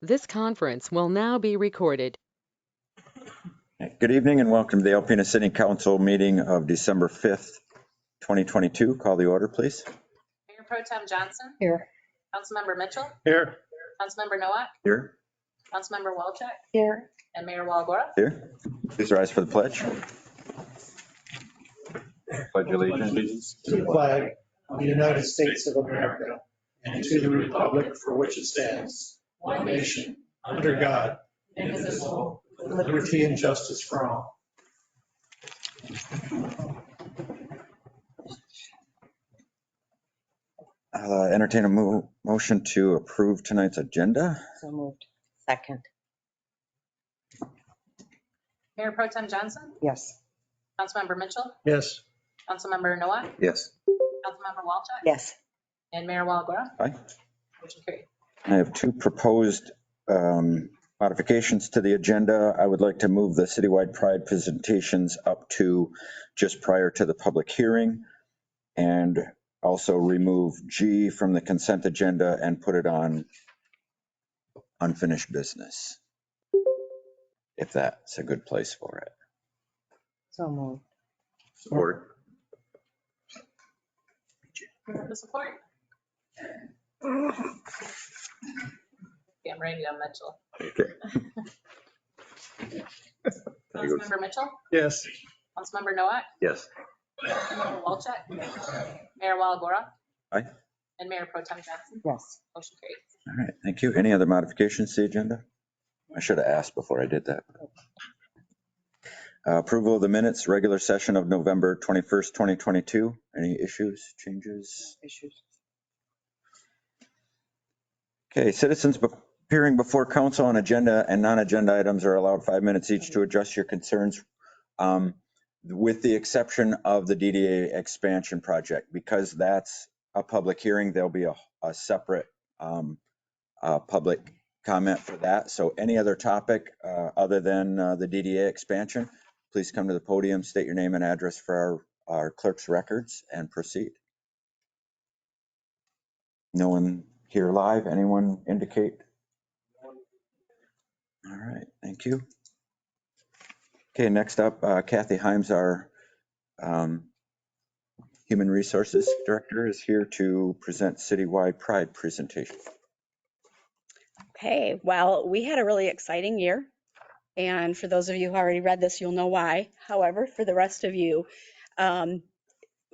This conference will now be recorded. Good evening and welcome to the Alpena City Council meeting of December 5th, 2022. Call the order, please. Mayor Pro Tem Johnson. Here. Councilmember Mitchell. Here. Councilmember Nowak. Here. Councilmember Walchuk. Here. And Mayor Waligora. Here. Please rise for the pledge. Pledge allegiance To the flag of the United States of America and to the republic for which it stands, one nation, under God, indivisible, with liberty and justice for all. I'll entertain a motion to approve tonight's agenda. So moved. Second. Mayor Pro Tem Johnson. Yes. Councilmember Mitchell. Yes. Councilmember Nowak. Yes. Councilmember Walchuk. Yes. And Mayor Waligora. Aye. Motion carried. I have two proposed modifications to the agenda. I would like to move the citywide pride presentations up to just prior to the public hearing, and also remove G from the consent agenda and put it on unfinished business, if that's a good place for it. So moved. Support. The support. Yeah, I'm ready to go, Mitchell. Okay. Councilmember Mitchell. Yes. Councilmember Nowak. Yes. Councilmember Walchuk. Mayor Waligora. Aye. And Mayor Pro Tem Johnson. Yes. Motion carried. All right, thank you. Any other modifications to the agenda? I should have asked before I did that. Approval of the minutes, regular session of November 21st, 2022. Any issues, changes? Issues. Okay, citizens appearing before council on agenda and non-agenda items are allowed 5 minutes each to address your concerns, with the exception of the DDA expansion project. Because that's a public hearing, there'll be a separate public comment for that. So any other topic other than the DDA expansion, please come to the podium, state your name and address for our clerk's records, and proceed. No one here live? Anyone indicate? All right, thank you. Okay, next up, Kathy Himes, our Human Resources Director, is here to present citywide pride presentation. Okay, well, we had a really exciting year. And for those of you who already read this, you'll know why. However, for the rest of you,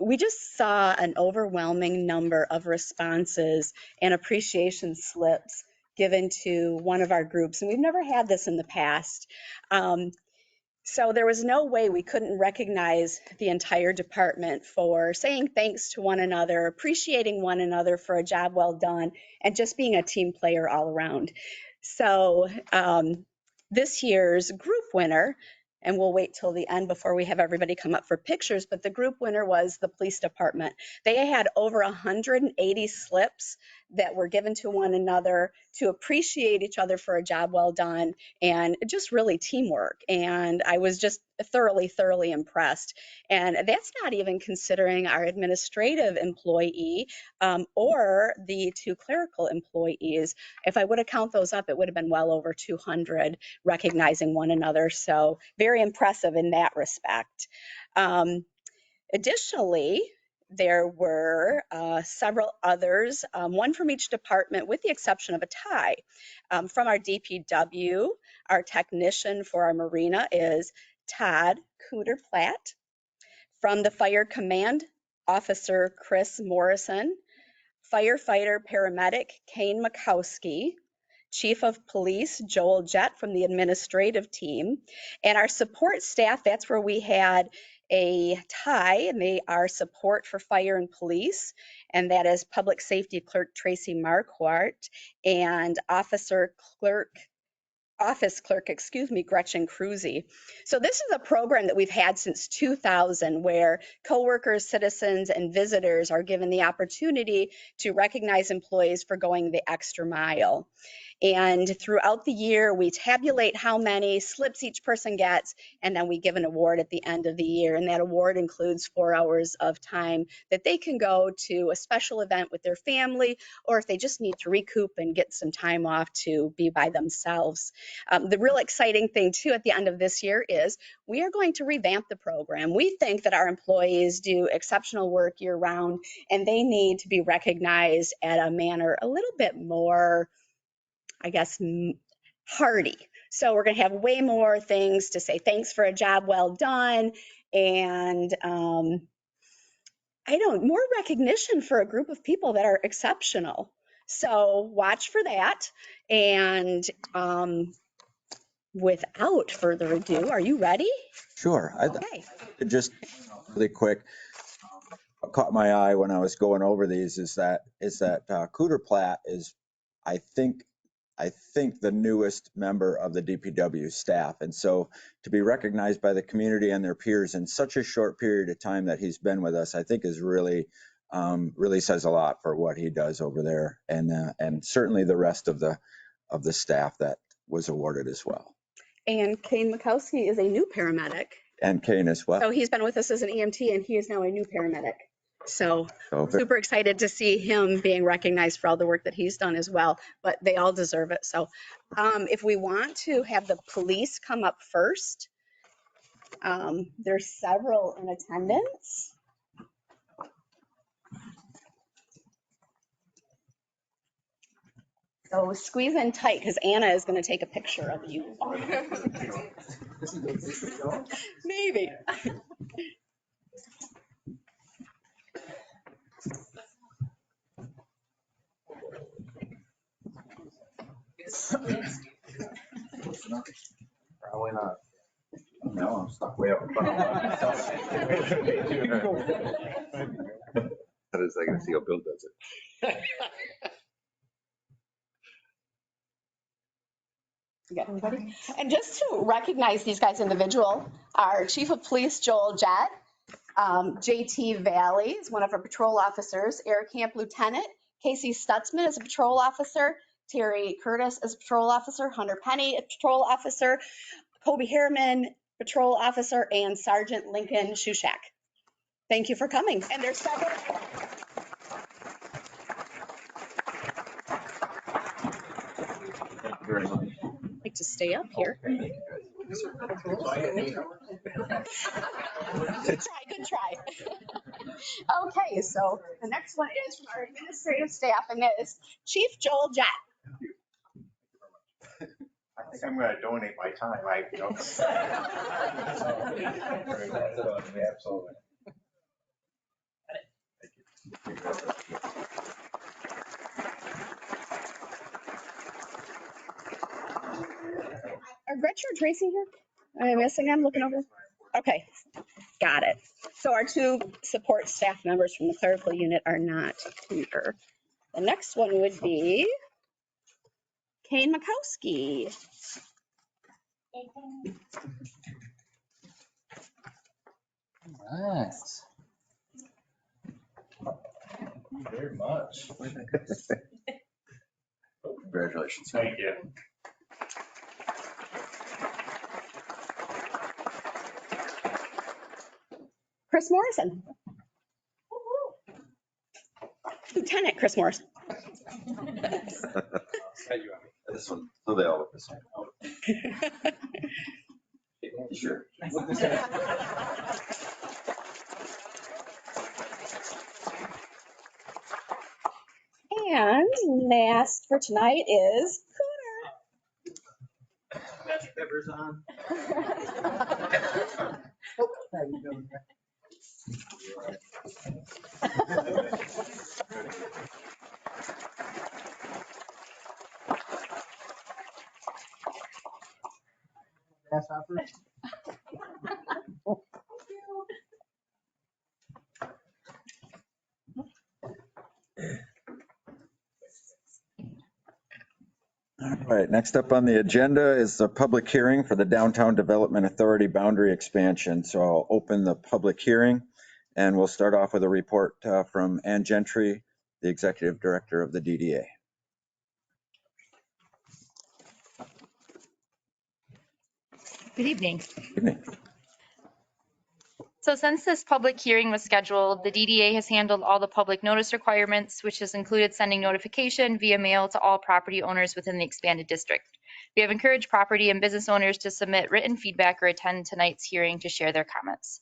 we just saw an overwhelming number of responses and appreciation slips given to one of our groups. And we've never had this in the past. So there was no way we couldn't recognize the entire department for saying thanks to one another, appreciating one another for a job well done, and just being a team player all around. So this year's group winner, and we'll wait till the end before we have everybody come up for pictures, but the group winner was the police department. They had over 180 slips that were given to one another to appreciate each other for a job well done, and just really teamwork. And I was just thoroughly impressed. And that's not even considering our administrative employee or the 2 clerical employees. If I would have counted those up, it would have been well over 200 recognizing one another. So very impressive in that respect. Additionally, there were several others, one from each department with the exception of a tie. From our DPW, our technician for our Marina is Todd Cooter-Platt. From the Fire Command, Officer Chris Morrison. Firefighter paramedic Kane Makowski. Chief of Police Joel Jett from the administrative team. And our support staff, that's where we had a tie, and they are support for fire and police, and that is Public Safety Clerk Tracy Marquardt and Office Clerk, Gretchen Cruzy. So this is a program that we've had since 2000 where coworkers, citizens, and visitors are given the opportunity to recognize employees for going the extra mile. And throughout the year, we tabulate how many slips each person gets, and then we give an award at the end of the year. And that award includes 4 hours of time that they can go to a special event with their family, or if they just need to recoup and get some time off to be by themselves. The real exciting thing too at the end of this year is we are going to revamp the program. We think that our employees do exceptional work year round, and they need to be recognized at a manner a little bit more, I guess, hearty. So we're going to have way more things to say thanks for a job well done, and more recognition for a group of people that are exceptional. So watch for that. And without further ado, are you ready? Sure. Okay. Just really quick, what caught my eye when I was going over these is that Cooter Platt is, I think the newest member of the DPW staff. And so to be recognized by the community and their peers in such a short period of time that he's been with us, I think is really says a lot for what he does over there, and certainly the rest of the staff that was awarded as well. And Kane Mikowski is a new paramedic. And Kane as well. So he's been with us as an EMT, and he is now a new paramedic. So super excited to see him being recognized for all the work that he's done as well, but they all deserve it. So if we want to have the police come up first, there's several in attendance. So squeeze in tight because Anna is going to take a picture of you. Maybe. Probably not. No, I'm stuck way up in front of myself. That is, I can see how Bill does it. You got everybody? And just to recognize these guys individual, our Chief of Police, Joel Jett, JT Valley is one of our patrol officers, Eric Camp Lieutenant, Casey Stutzman is a patrol officer, Terry Curtis is a patrol officer, Hunter Penny, a patrol officer, Kobe Harriman, patrol officer, and Sergeant Lincoln Shushak. Thank you for coming. And there's several. Thank you very much. I'd like to stay up here. Good try. Okay, so the next one is from our administrative staff, and it is Chief Joel Jett. I think I'm going to donate my time. Absolutely. Are Gretchen or Tracy here? Am I missing? I'm looking over. Okay, got it. So our two support staff members from the clerical unit are not here. The next one would be Kane Mikowski. Nice. Thank you very much. Congratulations. Thank you. Chris Morrison. Lieutenant Chris Morrison. This one, so they all look the same. Sure. And last for tonight is Magic peppers on. Grasshoppers. All right, next up on the agenda is the public hearing for the Downtown Development Authority boundary expansion. So I'll open the public hearing, and we'll start off with a report from Ann Gentry, the Executive Director of the DDA. Good evening. Evening. So since this public hearing was scheduled, the DDA has handled all the public notice requirements, which has included sending notification via mail to all property owners within the expanded district. We have encouraged property and business owners to submit written feedback or attend tonight's hearing to share their comments.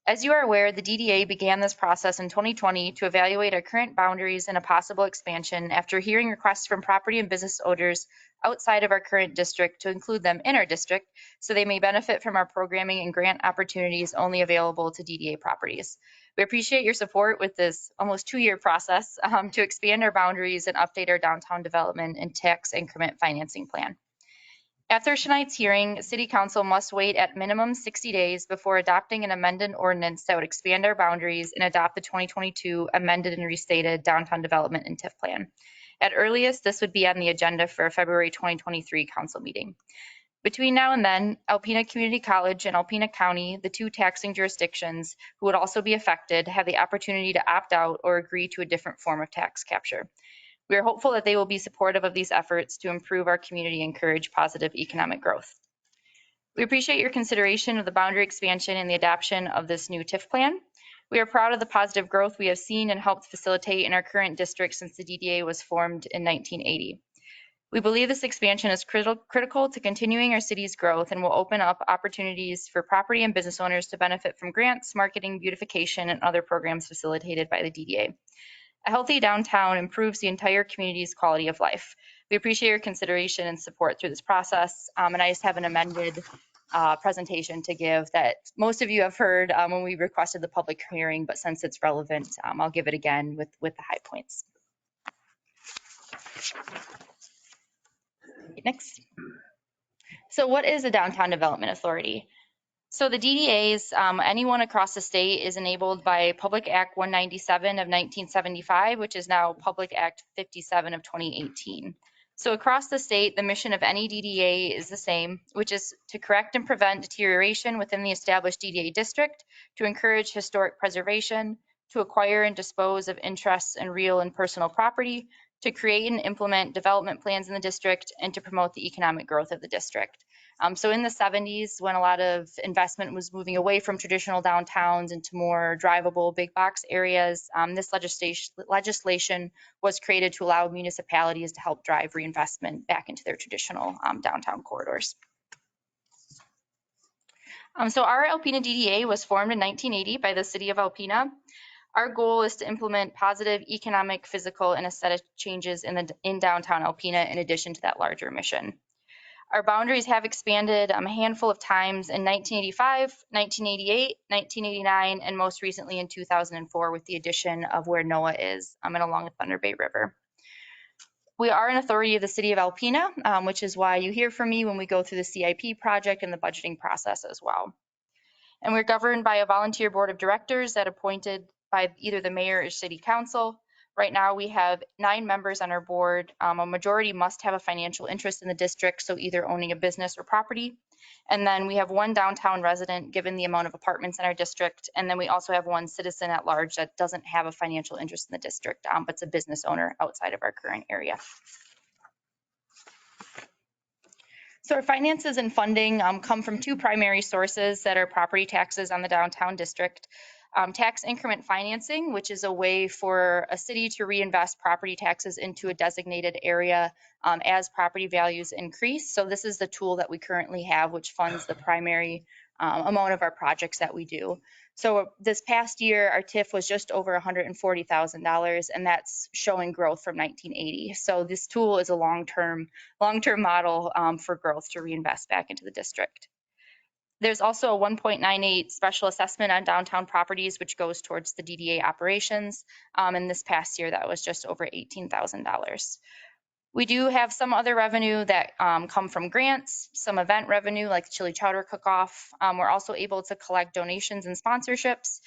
As you are aware, the DDA began this process in 2020 to evaluate our current boundaries and a possible expansion after hearing requests from property and business owners outside of our current district to include them in our district so they may benefit from our programming and grant opportunities only available to DDA properties. We appreciate your support with this almost 2-year process to expand our boundaries and update our downtown development and tax increment financing plan. After tonight's hearing, City Council must wait at minimum 60 days before adopting an amended ordinance that would expand our boundaries and adopt the 2022 amended and restated downtown development and TIF plan. At earliest, this would be on the agenda for a February 2023 council meeting. Between now and then, Alpena Community College and Alpena County, the 2 taxing jurisdictions who would also be affected, have the opportunity to opt out or agree to a different form of tax capture. We are hopeful that they will be supportive of these efforts to improve our community and encourage positive economic growth. We appreciate your consideration of the boundary expansion and the adoption of this new TIF plan. We are proud of the positive growth we have seen and helped facilitate in our current district since the DDA was formed in 1980. We believe this expansion is critical to continuing our city's growth and will open up opportunities for property and business owners to benefit from grants, marketing, beautification, and other programs facilitated by the DDA. A healthy downtown improves the entire community's quality of life. We appreciate your consideration and support through this process. And I just have an amended presentation to give that most of you have heard when we requested the public hearing, but since it's relevant, I'll give it again with the high points. Next. So what is a downtown development authority? So the DDAs, anyone across the state is enabled by Public Act 197 of 1975, which is now Public Act 57 of 2018. So across the state, the mission of any DDA is the same, which is to correct and prevent deterioration within the established DDA district, to encourage historic preservation, to acquire and dispose of interests in real and personal property, to create and implement development plans in the district, and to promote the economic growth of the district. So in the 70s, when a lot of investment was moving away from traditional downtowns into more drivable big box areas, this legislation was created to allow municipalities to help drive reinvestment back into their traditional downtown corridors. So our Alpena DDA was formed in 1980 by the city of Alpena. Our goal is to implement positive economic, physical, and aesthetic changes in downtown Alpena in addition to that larger mission. Our boundaries have expanded a handful of times in 1985, 1988, 1989, and most recently in 2004 with the addition of where NOAA is and along the Thunder Bay River. We are an authority of the city of Alpena, which is why you hear from me when we go through the CIP project and the budgeting process as well. And we're governed by a volunteer board of directors that appointed by either the mayor or city council. Right now, we have 9 members on our board. A majority must have a financial interest in the district, so either owning a business or property. And then we have 1 downtown resident, given the amount of apartments in our district. And then we also have 1 citizen at large that doesn't have a financial interest in the district, but it's a business owner outside of our current area. So our finances and funding come from 2 primary sources that are property taxes on the downtown district. Tax increment financing, which is a way for a city to reinvest property taxes into a designated area as property values increase. So this is the tool that we currently have, which funds the primary amount of our projects that we do. So this past year, our TIF was just over $140,000, and that's showing growth from 1980. So this tool is a long-term model for growth to reinvest back into the district. There's also a 1.98 special assessment on downtown properties, which goes towards the DDA operations. And this past year, that was just over $18,000. We do have some other revenue that come from grants, some event revenue like the Chili Chowder Cook-Off. We're also able to collect donations and sponsorships.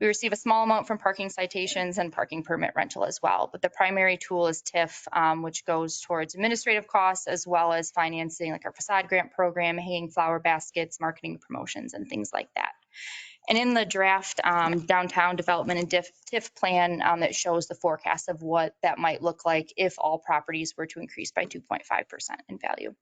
We receive a small amount from parking citations and parking permit rental as well. But the primary tool is TIF, which goes towards administrative costs as well as financing like our facade grant program, hanging flower baskets, marketing promotions, and things like that. And in the draft downtown development and TIF plan that shows the forecast of what that might look like if all properties were to increase by 2.5% in value.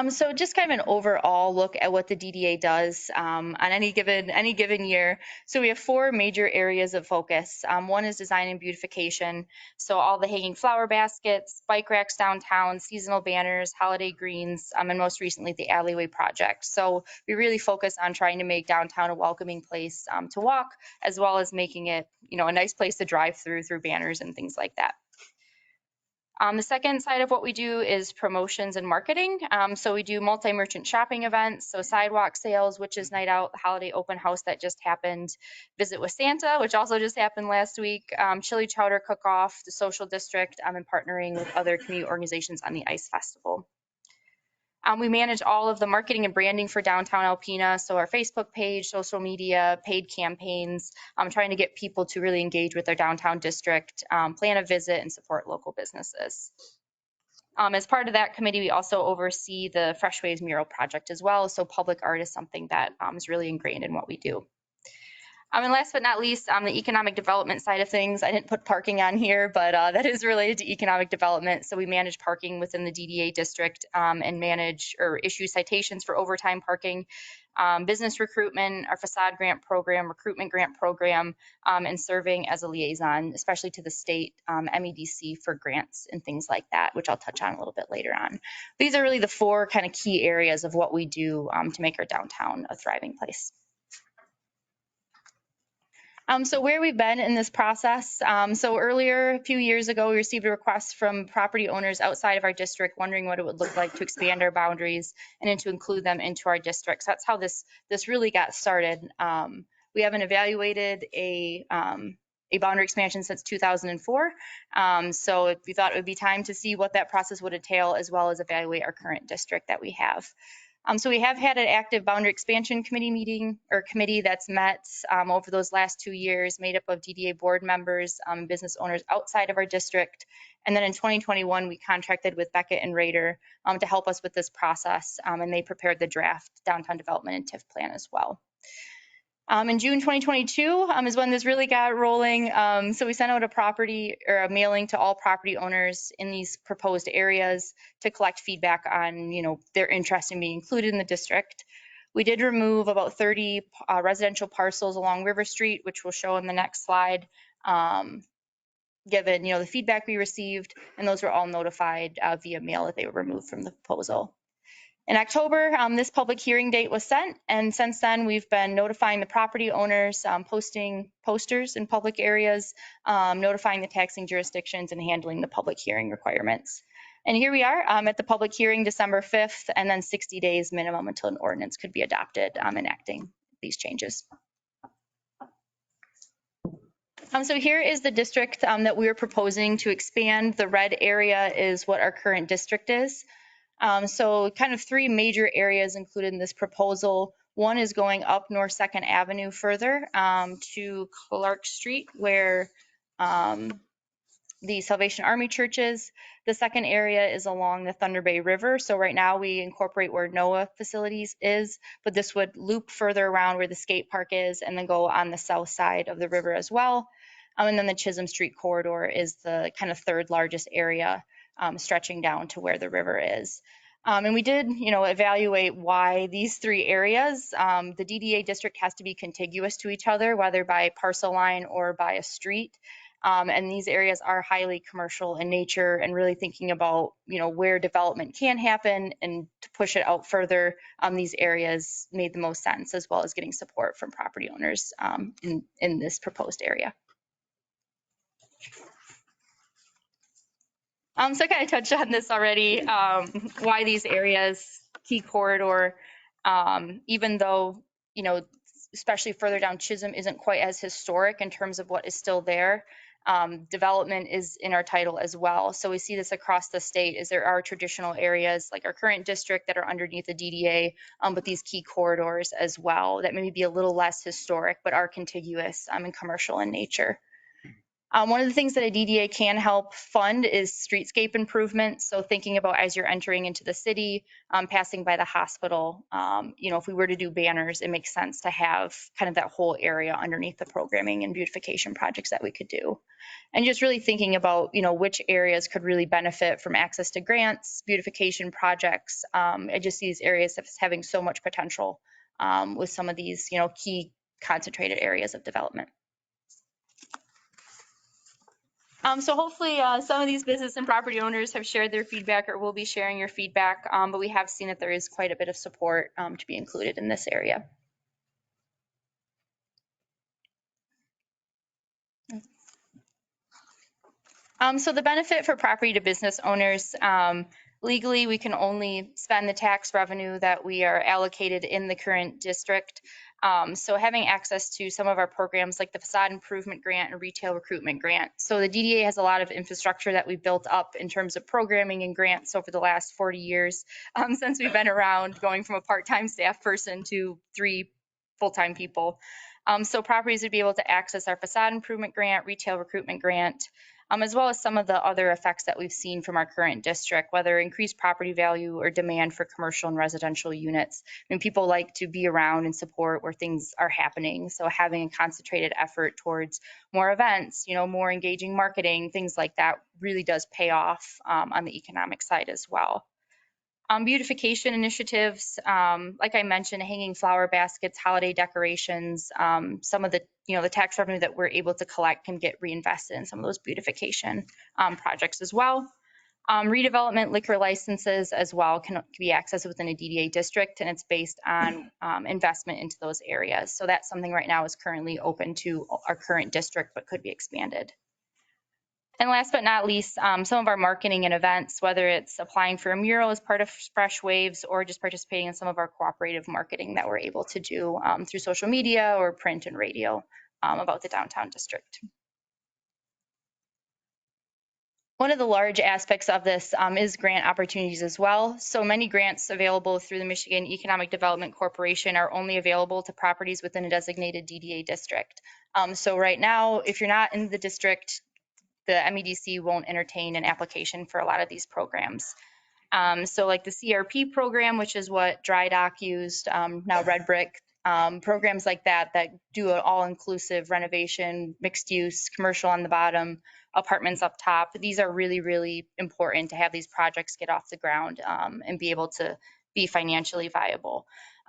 So just kind of an overall look at what the DDA does on any given year. So we have 4 major areas of focus. One is design and beautification. So all the hanging flower baskets, bike racks downtown, seasonal banners, holiday greens, and most recently the alleyway project. So we really focus on trying to make downtown a welcoming place to walk, as well as making it, a nice place to drive through banners and things like that. The second side of what we do is promotions and marketing. So we do multi-merchant shopping events, so sidewalk sales, Witches Night Out, holiday open house that just happened, Visit with Santa, which also just happened last week, chili chowder cook-off, the social district, and partnering with other community organizations on the Ice Festival. We manage all of the marketing and branding for downtown Alpena, so our Facebook page, social media, paid campaigns, trying to get people to really engage with their downtown district, plan a visit, and support local businesses. As part of that committee, we also oversee the Fresh Waves mural project as well, so public art is something that is really ingrained in what we do. And last but not least, the economic development side of things. I didn't put parking on here, but that is related to economic development. So we manage parking within the DDA district and manage or issue citations for overtime parking, business recruitment, our facade grant program, recruitment grant program, and serving as a liaison, especially to the state MEDC for grants and things like that, which I'll touch on a little bit later on. These are really the 4 kind of key areas of what we do to make our downtown a thriving place. So where we've been in this process, so earlier, a few years ago, we received a request from property owners outside of our district wondering what it would look like to expand our boundaries and then to include them into our district. So that's how this really got started. We haven't evaluated a boundary expansion since 2004. So we thought it would be time to see what that process would entail, as well as evaluate our current district that we have. So we have had an active boundary expansion committee that's met over those last 2 years, made up of DDA board members, business owners outside of our district. And then in 2021, we contracted with Beckett and Rader to help us with this process, and they prepared the draft downtown development and TIF plan as well. In June 2022 is when this really got rolling. So we sent out a mailing to all property owners in these proposed areas to collect feedback on, their interest in being included in the district. We did remove about 30 residential parcels along River Street, which we'll show in the next slide, given, the feedback we received, and those were all notified via mail that they were removed from the proposal. In October, this public hearing date was set, and since then we've been notifying the property owners, posting posters in public areas, notifying the taxing jurisdictions, and handling the public hearing requirements. And here we are at the public hearing December 5th, and then 60 days minimum until an ordinance could be adopted enacting these changes. So here is the district that we are proposing to expand. The red area is what our current district is. So kind of 3 major areas included in this proposal. One is going up North 2nd Avenue further to Clark Street, where the Salvation Army Church is. The second area is along the Thunder Bay River. So right now we incorporate where NOAA facilities is, but this would loop further around where the skate park is and then go on the south side of the river as well. And then the Chisholm Street corridor is the kind of 3rd largest area, stretching down to where the river is. And we did, evaluate why these 3 areas. The DDA district has to be contiguous to each other, whether by parcel line or by a street. And these areas are highly commercial in nature, and really thinking about, where development can happen and to push it out further. These areas made the most sense, as well as getting support from property owners in this proposed area. So I kind of touched on this already, why these areas, key corridor, even though, especially further down Chisholm isn't quite as historic in terms of what is still there. Development is in our title as well. So we see this across the state, as there are traditional areas like our current district that are underneath the DDA, but these key corridors as well that maybe be a little less historic, but are contiguous and commercial in nature. One of the things that a DDA can help fund is streetscape improvements. So thinking about as you're entering into the city, passing by the hospital, if we were to do banners, it makes sense to have kind of that whole area underneath the programming and beautification projects that we could do. And just really thinking about, which areas could really benefit from access to grants, beautification projects. I just see these areas as having so much potential with some of these, key concentrated areas of development. So hopefully some of these business and property owners have shared their feedback or will be sharing your feedback, but we have seen that there is quite a bit of support to be included in this area. So the benefit for property to business owners, legally, we can only spend the tax revenue that we are allocated in the current district. So having access to some of our programs like the facade improvement grant and retail recruitment grant. So the DDA has a lot of infrastructure that we've built up in terms of programming and grants over the last 40 years since we've been around, going from a part-time staff person to 3 full-time people. So properties would be able to access our facade improvement grant, retail recruitment grant, as well as some of the other effects that we've seen from our current district, whether increased property value or demand for commercial and residential units. I mean, people like to be around and support where things are happening. So having a concentrated effort towards more events, more engaging marketing, things like that really does pay off on the economic side as well. Beautification initiatives, like I mentioned, hanging flower baskets, holiday decorations, some of the, the tax revenue that we're able to collect can get reinvested in some of those beautification projects as well. Redevelopment liquor licenses as well can be accessed within a DDA district, and it's based on investment into those areas. So that's something right now is currently open to our current district, but could be expanded. And last but not least, some of our marketing and events, whether it's applying for a mural as part of Fresh Waves or just participating in some of our cooperative marketing that we're able to do through social media or print and radio about the downtown district. One of the large aspects of this is grant opportunities as well. So many grants available through the Michigan Economic Development Corporation are only available to properties within a designated DDA district. So right now, if you're not in the district, the MEDC won't entertain an application for a lot of these programs. So like the CRP program, which is what Dry Dock used, now Red Brick, programs like that do an all-inclusive renovation, mixed use, commercial on the bottom, apartments up top. These are really, really important to have these projects get off the ground and be able to be financially viable.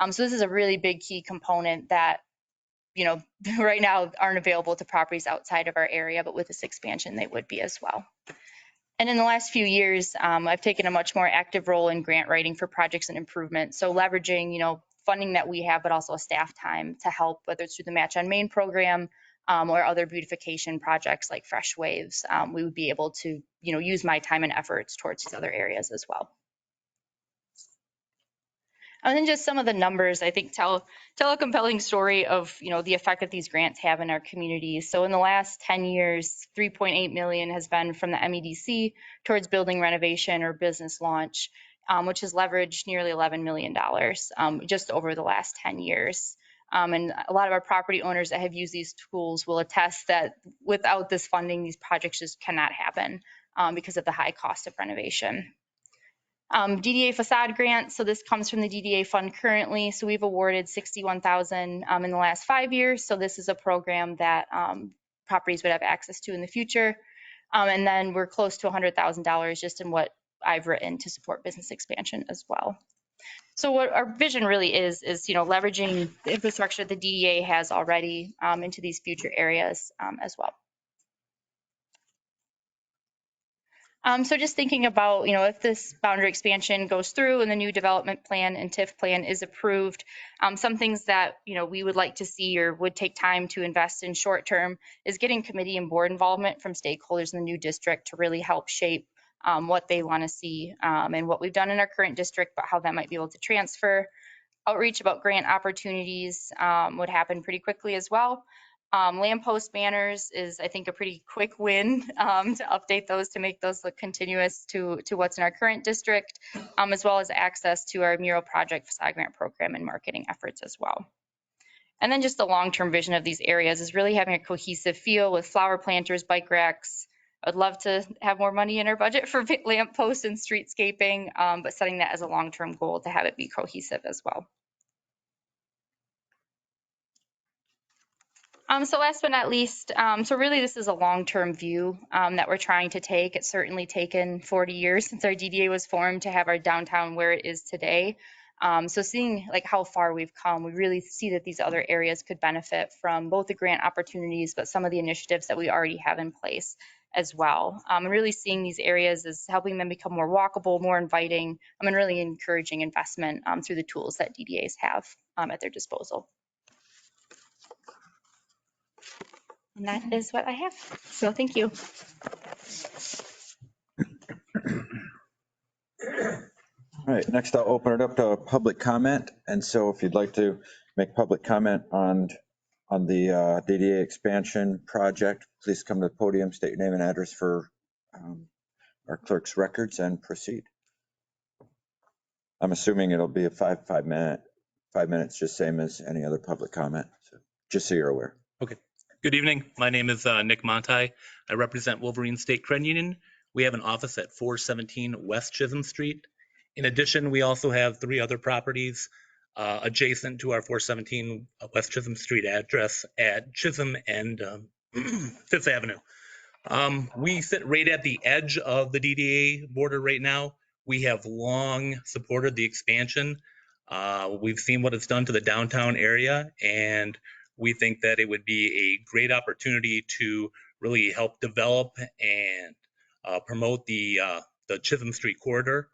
So this is a really big key component that right now aren't available to properties outside of our area, but with this expansion, they would be as well. And in the last few years, I've taken a much more active role in grant writing for projects and improvements. So leveraging, funding that we have, but also a staff time to help, whether it's through the Match on Main program or other beautification projects like Fresh Waves, we would be able to, use my time and efforts towards these other areas as well. And then just some of the numbers, I think, tell a compelling story of, the effect that these grants have in our communities. So in the last 10 years, $3.8 million has been from the MEDC towards building renovation or business launch, which has leveraged nearly $11 million just over the last 10 years. And a lot of our property owners that have used these tools will attest that without this funding, these projects just cannot happen because of the high cost of renovation. DDA facade grant, so this comes from the DDA fund currently. So we've awarded $61,000 in the last 5 years. So this is a program that properties would have access to in the future. And then we're close to $100,000 just in what I've written to support business expansion as well. So what our vision really is leveraging the infrastructure the DDA has already into these future areas as well. So just thinking about, if this boundary expansion goes through and the new development plan and TIF plan is approved, some things that, we would like to see or would take time to invest in short term is getting committee and board involvement from stakeholders in the new district to really help shape what they want to see and what we've done in our current district, but how that might be able to transfer. Outreach about grant opportunities would happen pretty quickly as well. Lamppost banners is, I think, a pretty quick win to update those to make those look continuous to what's in our current district, as well as access to our mural project facade grant program and marketing efforts as well. And then just the long-term vision of these areas is really having a cohesive feel with flower planters, bike racks. I'd love to have more money in our budget for lamp posts and streetscaping, but setting that as a long-term goal to have it be cohesive as well. So last but not least, so really this is a long-term view that we're trying to take. It's certainly taken 40 years since our DDA was formed to have our downtown where it is today. So seeing like how far we've come, we really see that these other areas could benefit from both the grant opportunities, but some of the initiatives that we already have in place as well. And really seeing these areas as helping them become more walkable, more inviting, and really encouraging investment through the tools that DDAs have at their disposal. And that is what I have. So thank you. All right, next I'll open it up to public comment. And so if you'd like to make public comment on the DDA expansion project, please come to the podium, state your name and address for our clerk's records and proceed. I'm assuming it'll be a five minutes, just same as any other public comment. So just so you're aware. Okay. Good evening. My name is Nick Monti. I represent Wolverine State Credit Union. We have an office at 417 West Chisholm Street. In addition, we also have 3 other properties adjacent to our 417 West Chisholm Street address at Chisholm and 5th Avenue. We sit right at the edge of the DDA border right now. We have long supported the expansion. We've seen what it's done to the downtown area, and we think that it would be a great opportunity to really help develop and promote the Chisholm Street corridor.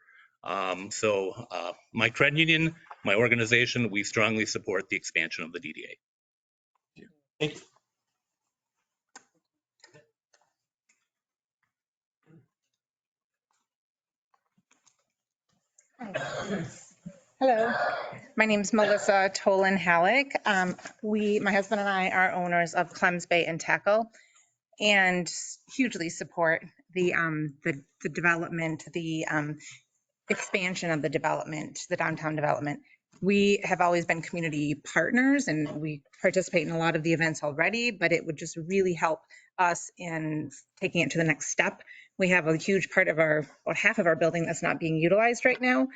So my credit union, my organization, we strongly support the expansion of the DDA. Thank you. Hello, my name is Melissa Tolan Halleck. My husband and I are owners of Clems Bay and Tackle, and hugely support the development, the expansion of the development, the downtown development. We have always been community partners, and we participate in a lot of the events already, but it would just really help us in taking it to the next step. We have a huge part of about half of our building that's not being utilized right now.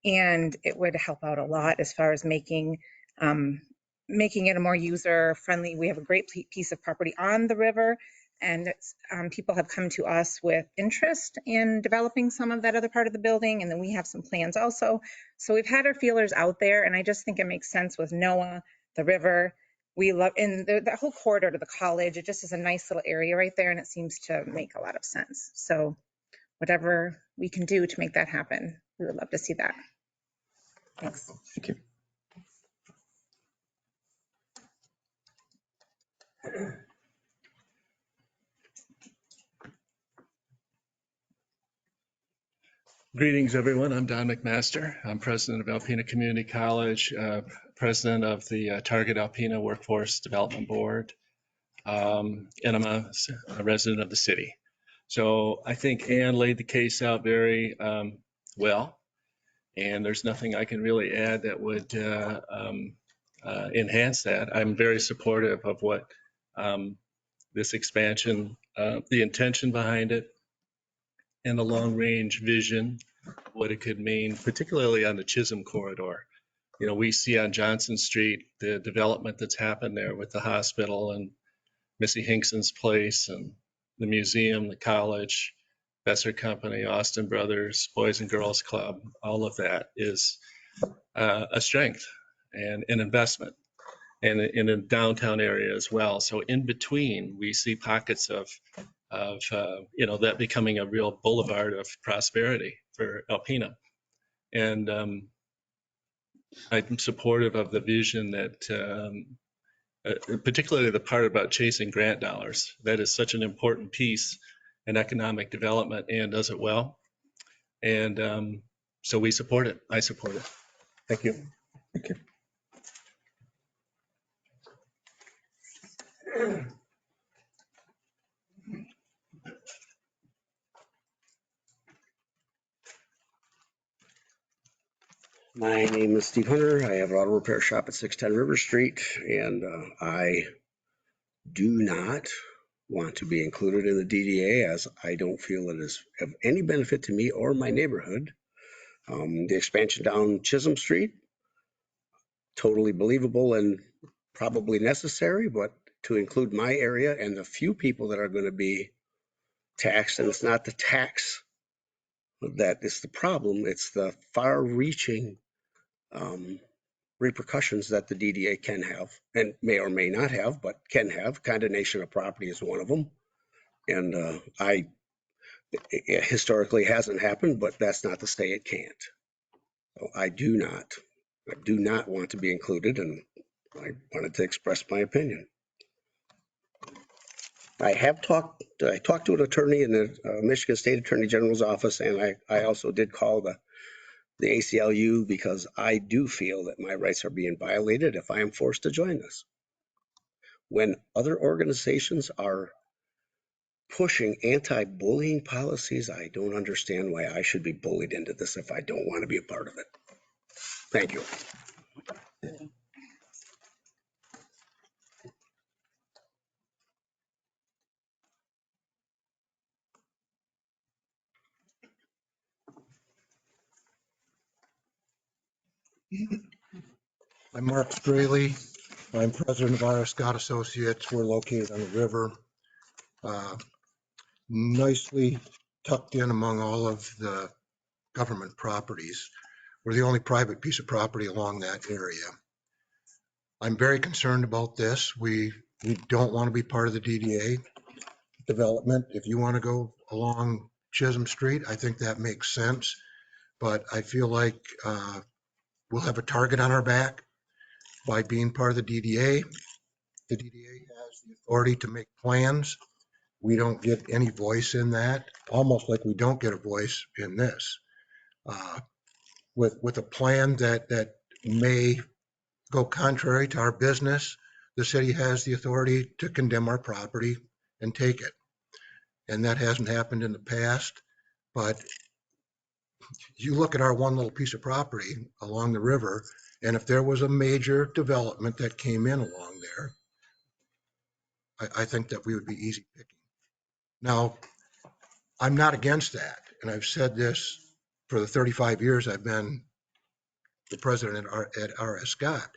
And it would help out a lot as far as making it a more user friendly. We have a great piece of property on the river, and people have come to us with interest in developing some of that other part of the building. And then we have some plans also. So we've had our feelers out there, and I just think it makes sense with NOAA, the river. We love, and that whole corridor to the college, it just is a nice little area right there, and it seems to make a lot of sense. So whatever we can do to make that happen, we would love to see that. Thanks. Thank you. Greetings, everyone. I'm Don McMaster. I'm president of Alpena Community College, president of the Target Alpena Workforce Development Board, and I'm a resident of the city. So I think Ann laid the case out very well, and there's nothing I can really add that would enhance that. I'm very supportive of what this expansion, the intention behind it, and the long-range vision, what it could mean, particularly on the Chisholm corridor. You know, we see on Johnson Street the development that's happened there with the hospital and Missy Hinkson's place and the museum, the college, Besser Company, Austin Brothers, Boys and Girls Club. All of that is a strength and an investment, and in a downtown area as well. So in between, we see pockets of that becoming a real boulevard of prosperity for Alpena. And I'm supportive of the vision that, particularly the part about chasing grant dollars. That is such an important piece in economic development, and does it well. And so we support it. I support it. Thank you. Thank you. My name is Steve Hunter. I have an auto repair shop at 610 River Street, and I do not want to be included in the DDA as I don't feel it is of any benefit to me or my neighborhood. The expansion down Chisholm Street, totally believable and probably necessary, but to include my area and the few people that are going to be taxed, and it's not the tax that is the problem, it's the far-reaching repercussions that the DDA can have and may or may not have, but can have. Condemnation of property is one of them. And it historically hasn't happened, but that's not to say it can't. So I do not want to be included, and I wanted to express my opinion. I talked to an attorney in the Michigan State Attorney General's office, and I also did call the ACLU because I do feel that my rights are being violated if I am forced to join this. When other organizations are pushing anti-bullying policies, I don't understand why I should be bullied into this if I don't want to be a part of it. Thank you. I'm Mark Straley. I'm president of R. Scott Associates. We're located on the river, nicely tucked in among all of the government properties. We're the only private piece of property along that area. I'm very concerned about this. We don't want to be part of the DDA development. If you want to go along Chisholm Street, I think that makes sense. But I feel like we'll have a target on our back by being part of the DDA. The DDA has the authority to make plans. We don't get any voice in that, almost like we don't get a voice in this. With a plan that may go contrary to our business, the city has the authority to condemn our property and take it. And that hasn't happened in the past, but you look at our one little piece of property along the river, and if there was a major development that came in along there, I think that we would be easy picking. Now, I'm not against that, and I've said this for the 35 years I've been the president at R.S. Scott.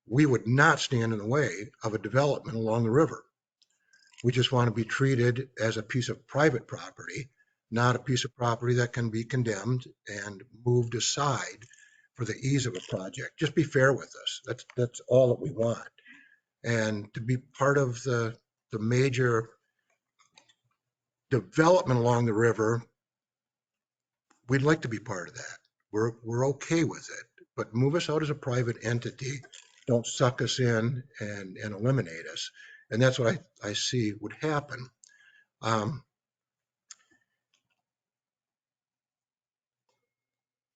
We would not stand in the way of a development along the river. We just want to be treated as a piece of private property, not a piece of property that can be condemned and moved aside for the ease of a project. Just be fair with us. That's all that we want. And to be part of the major development along the river, we'd like to be part of that. We're okay with it, but move us out as a private entity. Don't suck us in and eliminate us. And that's what I see would happen.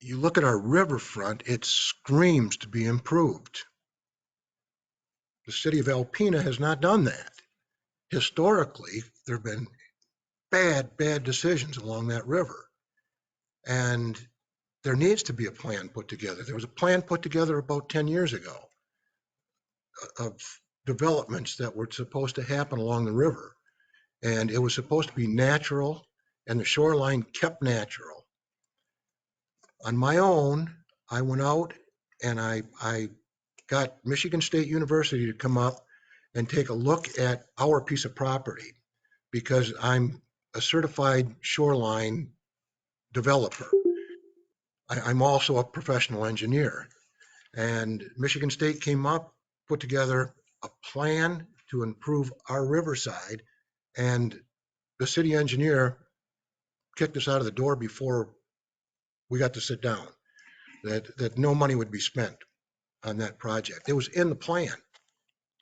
You look at our riverfront, it screams to be improved. The city of Alpena has not done that. Historically, there have been bad decisions along that river. And there needs to be a plan put together. There was a plan put together about 10 years ago of developments that were supposed to happen along the river. And it was supposed to be natural, and the shoreline kept natural. On my own, I went out and I got Michigan State University to come up and take a look at our piece of property because I'm a certified shoreline developer. I'm also a professional engineer. And Michigan State came up, put together a plan to improve our riverside, and the city engineer kicked us out of the door before we got to sit down, that no money would be spent on that project. It was in the plan,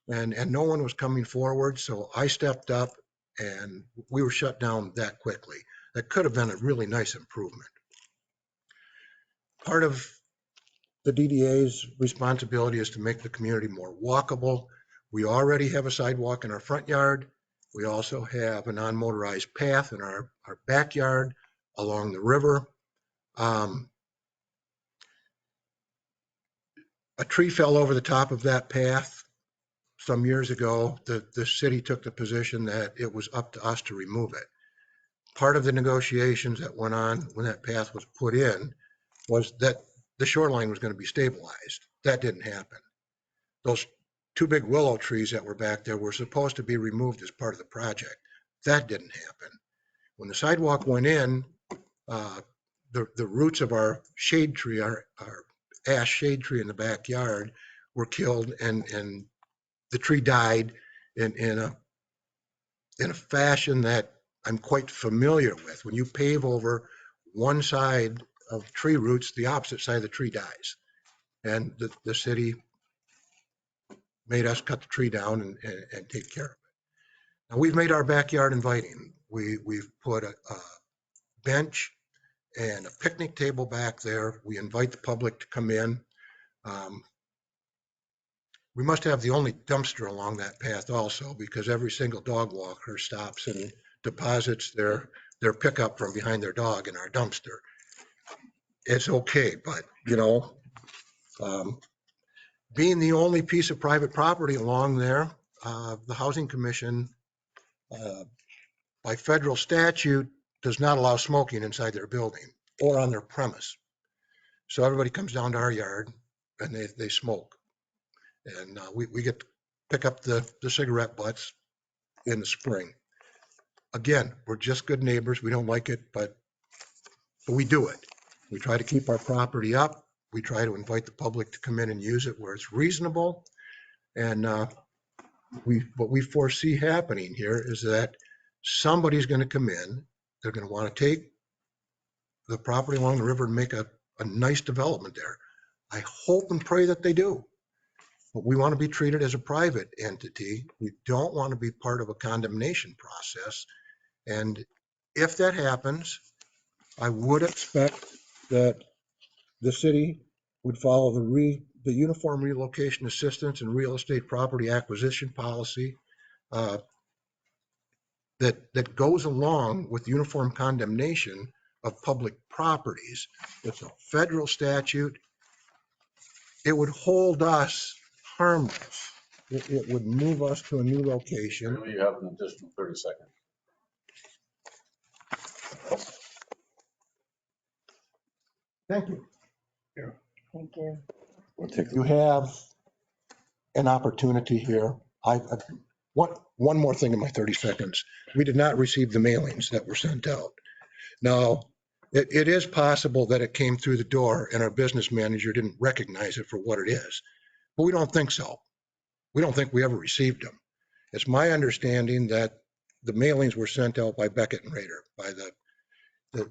and no one was coming forward, so I stepped up, and we were shut down that quickly. That could have been a really nice improvement. Part of the DDA's responsibility is to make the community more walkable. We already have a sidewalk in our front yard. We also have a non-motorized path in our backyard along the river. a tree fell over the top of that path some years ago. The city took the position that it was up to us to remove it. Part of the negotiations that went on when that path was put in was that the shoreline was going to be stabilized. That didn't happen. Those two big willow trees that were back there were supposed to be removed as part of the project. That didn't happen. When the sidewalk went in, the roots of our shade tree, our ash shade tree in the backyard were killed, and the tree died in a fashion that I'm quite familiar with. When you pave over one side of tree roots, the opposite side of the tree dies. And the city made us cut the tree down and take care of it. Now, we've made our backyard inviting. We've put a bench and a picnic table back there. We invite the public to come in. We must have the only dumpster along that path also, because every single dog walker stops and deposits their pickup from behind their dog in our dumpster. It's okay, but being the only piece of private property along there, the Housing Commission, by federal statute, does not allow smoking inside their building or on their premise. So everybody comes down to our yard and they smoke. And we get to pick up the cigarette butts in the spring. Again, we're just good neighbors. We don't like it, but we do it. We try to keep our property up. We try to invite the public to come in and use it where it's reasonable. And what we foresee happening here is that somebody's going to come in. They're going to want to take the property along the river and make a nice development there. I hope and pray that they do. But we want to be treated as a private entity. We don't want to be part of a condemnation process. And if that happens, I would expect that the city would follow the Uniform Relocation Assistance and Real Estate Property Acquisition Policy that goes along with uniform condemnation of public properties. It's a federal statute. It would hold us harmless. It would move us to a new location. You have an additional 30 seconds. Thank you. Thank you. You have an opportunity here. One more thing in my 30 seconds. We did not receive the mailings that were sent out. Now, it is possible that it came through the door and our business manager didn't recognize it for what it is, but we don't think so. We don't think we ever received them. It's my understanding that the mailings were sent out by Beckett and Rader,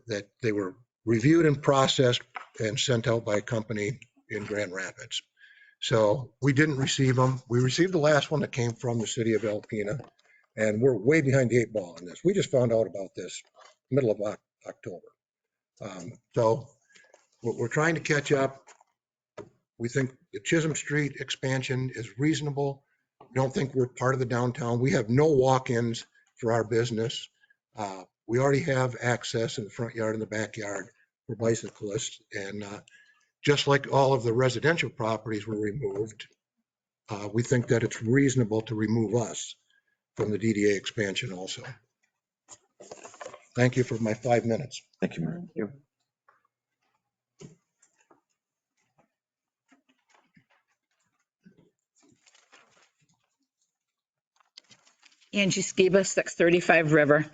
that they were reviewed and processed and sent out by a company in Grand Rapids. So we didn't receive them. We received the last one that came from the city of Alpena, and we're way behind the 8 ball on this. We just found out about this middle of October. So we're trying to catch up. We think the Chisholm Street expansion is reasonable. We don't think we're part of the downtown. We have no walk-ins for our business. We already have access in the front yard and the backyard for bicyclists. And just like all of the residential properties were removed, we think that it's reasonable to remove us from the DDA expansion also. Thank you for my 5 minutes. Thank you, Mayor. Thank you. Angie Skiba, 635 River.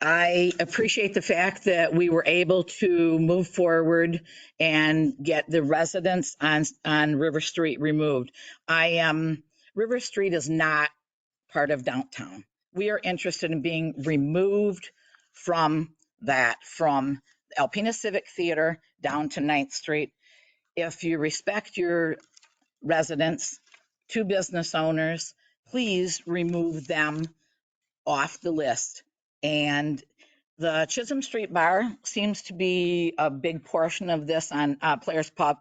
I appreciate the fact that we were able to move forward and get the residents on River Street removed. River Street is not part of downtown. We are interested in being removed from that, from Alpena Civic Theater down to 9th Street. If you respect your residents, 2 business owners, please remove them off the list. And the Chisholm Street Bar seems to be a big portion of this on Players Pub.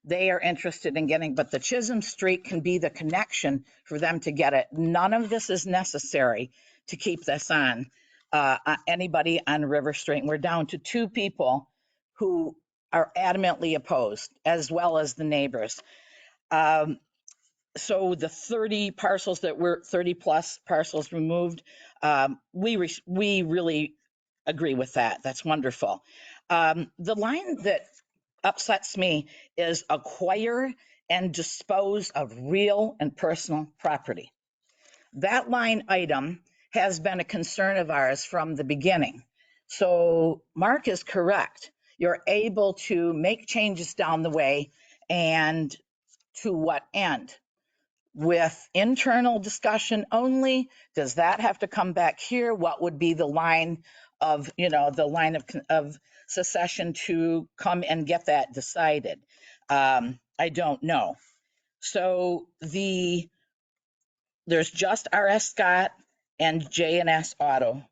They are interested in getting, but the Chisholm Street can be the connection for them to get it. None of this is necessary to keep this on anybody on River Street. And we're down to 2 people who are adamantly opposed, as well as the neighbors. So the 30 parcels that were 30 plus parcels removed, we really agree with that. That's wonderful. The line that upsets me is acquire and dispose of real and personal property. That line item has been a concern of ours from the beginning. So Mark is correct. You're able to make changes down the way, and to what end? With internal discussion only? Does that have to come back here? What would be the line of, the line of secession to come and get that decided? I don't know. So there's just RS Scott and J&S Auto.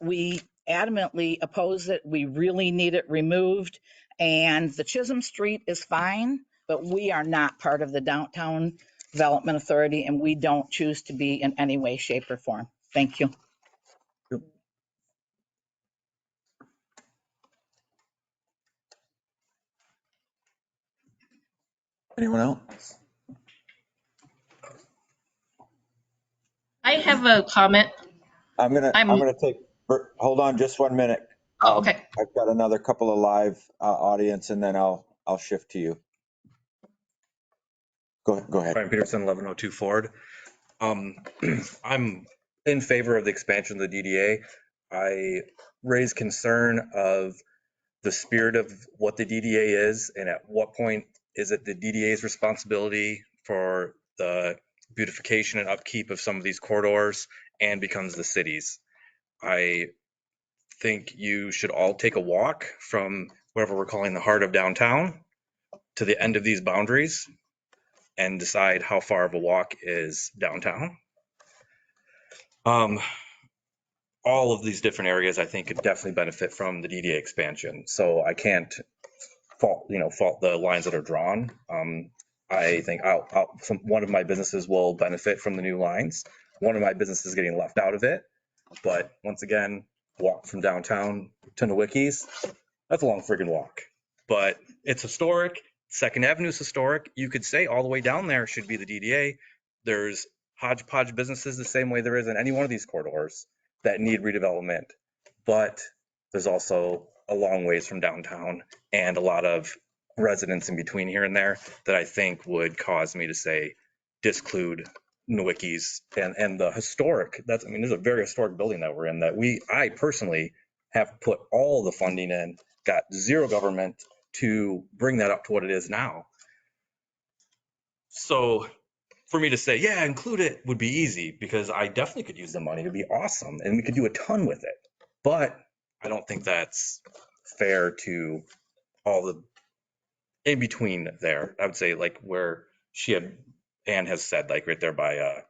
We adamantly oppose it. We really need it removed. And the Chisholm Street is fine, but we are not part of the Downtown Development Authority, and we don't choose to be in any way, shape, or form. Thank you. Anyone else? I have a comment. I'm gonna take, hold on just 1 minute. Oh, okay. I've got another couple of live audience, and then I'll shift to you. Go ahead. Brian Peterson, 1102 Ford. I'm in favor of the expansion of the DDA. I raise concern of the spirit of what the DDA is, and at what point is it the DDA's responsibility for the beautification and upkeep of some of these corridors and becomes the city's. I think you should all take a walk from whatever we're calling the heart of downtown to the end of these boundaries and decide how far of a walk is downtown. All of these different areas, I think, could definitely benefit from the DDA expansion. So I can't fault the lines that are drawn. I think one of my businesses will benefit from the new lines. One of my businesses is getting left out of it. But once again, walk from downtown to Nowicki's, that's a long friggin' walk. But it's historic. Second Avenue is historic. You could say all the way down there should be the DDA. There's hodgepodge businesses the same way there is in any one of these corridors that need redevelopment. But there's also a long ways from downtown and a lot of residents in between here and there that I think would cause me to say disclude Nowicki's and the historic. There's a very historic building that we're in that I personally have put all the funding in, got zero government to bring that up to what it is now. So for me to say, yeah, include it would be easy because I definitely could use the money. It'd be awesome and we could do a ton with it. But I don't think that's fair to all the in between there. I would say like where Anne has said, like right there by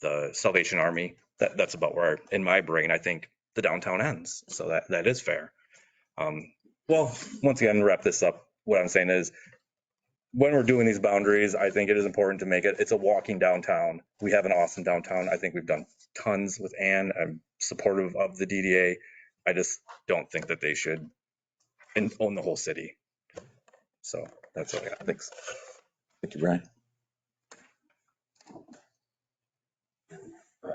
the Salvation Army, that's about where in my brain I think the downtown ends. So that is fair. Well, once again, to wrap this up, what I'm saying is when we're doing these boundaries, I think it is important to make it's a walking downtown. We have an awesome downtown. I think we've done tons with Anne. I'm supportive of the DDA. I just don't think that they should own the whole city. So that's all I got. Thanks. Thank you, Brian.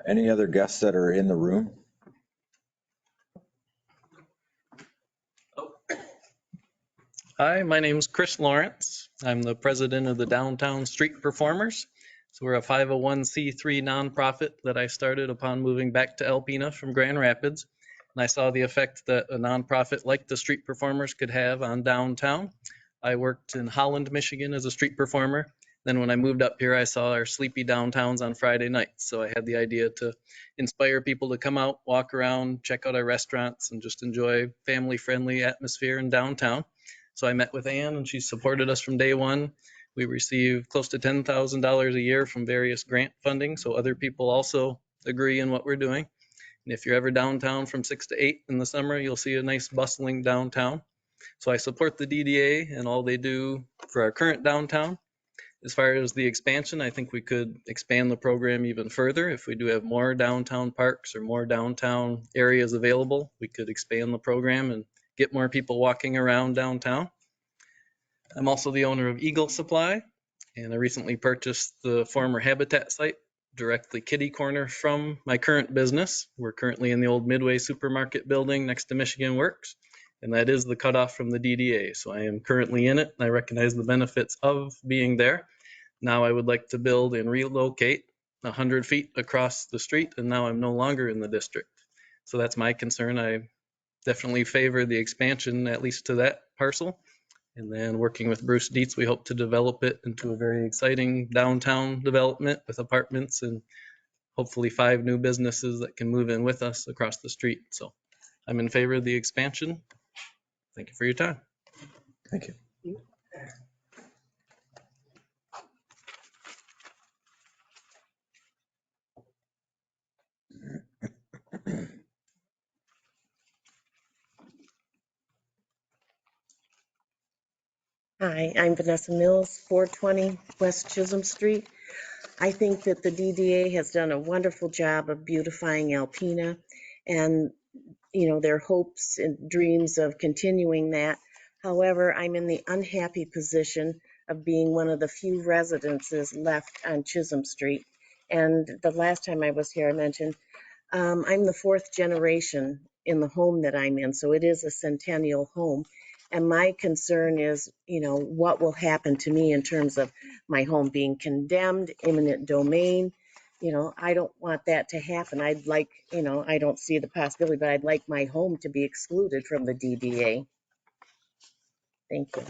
Any other guests that are in the room? Hi, my name's Chris Lawrence. I'm the president of the Downtown Street Performers. So we're a 501c3 nonprofit that I started upon moving back to Alpena from Grand Rapids. And I saw the effect that a nonprofit like the Street Performers could have on downtown. I worked in Holland, Michigan as a street performer. Then when I moved up here, I saw our sleepy downtowns on Friday nights. So I had the idea to inspire people to come out, walk around, check out our restaurants, and just enjoy family-friendly atmosphere in downtown. So I met with Anne and she supported us from day one. We receive close to $10,000 a year from various grant funding. So other people also agree in what we're doing. And if you're ever downtown from 6 to 8 in the summer, you'll see a nice bustling downtown. So I support the DDA and all they do for our current downtown. As far as the expansion, I think we could expand the program even further. If we do have more downtown parks or more downtown areas available, we could expand the program and get more people walking around downtown. I'm also the owner of Eagle Supply, and I recently purchased the former Habitat site directly kitty corner from my current business. We're currently in the old Midway supermarket building next to Michigan Works, and that is the cutoff from the DDA. So I am currently in it, and I recognize the benefits of being there. Now I would like to build and relocate 100 feet across the street, and now I'm no longer in the district. So that's my concern. I definitely favor the expansion, at least to that parcel. And then working with Bruce Dietz, we hope to develop it into a very exciting downtown development with apartments and hopefully 5 new businesses that can move in with us across the street. So I'm in favor of the expansion. Thank you for your time. Thank you. Hi, I'm Vanessa Mills, 420 West Chisholm Street. I think that the DDA has done a wonderful job of beautifying Alpena, and their hopes and dreams of continuing that. However, I'm in the unhappy position of being one of the few residences left on Chisholm Street. And the last time I was here, I mentioned I'm the 4th generation in the home that I'm in, so it is a centennial home. And my concern is, what will happen to me in terms of my home being condemned, eminent domain. I don't want that to happen. I'd like, I don't see the possibility, but I'd like my home to be excluded from the DDA. Thank you.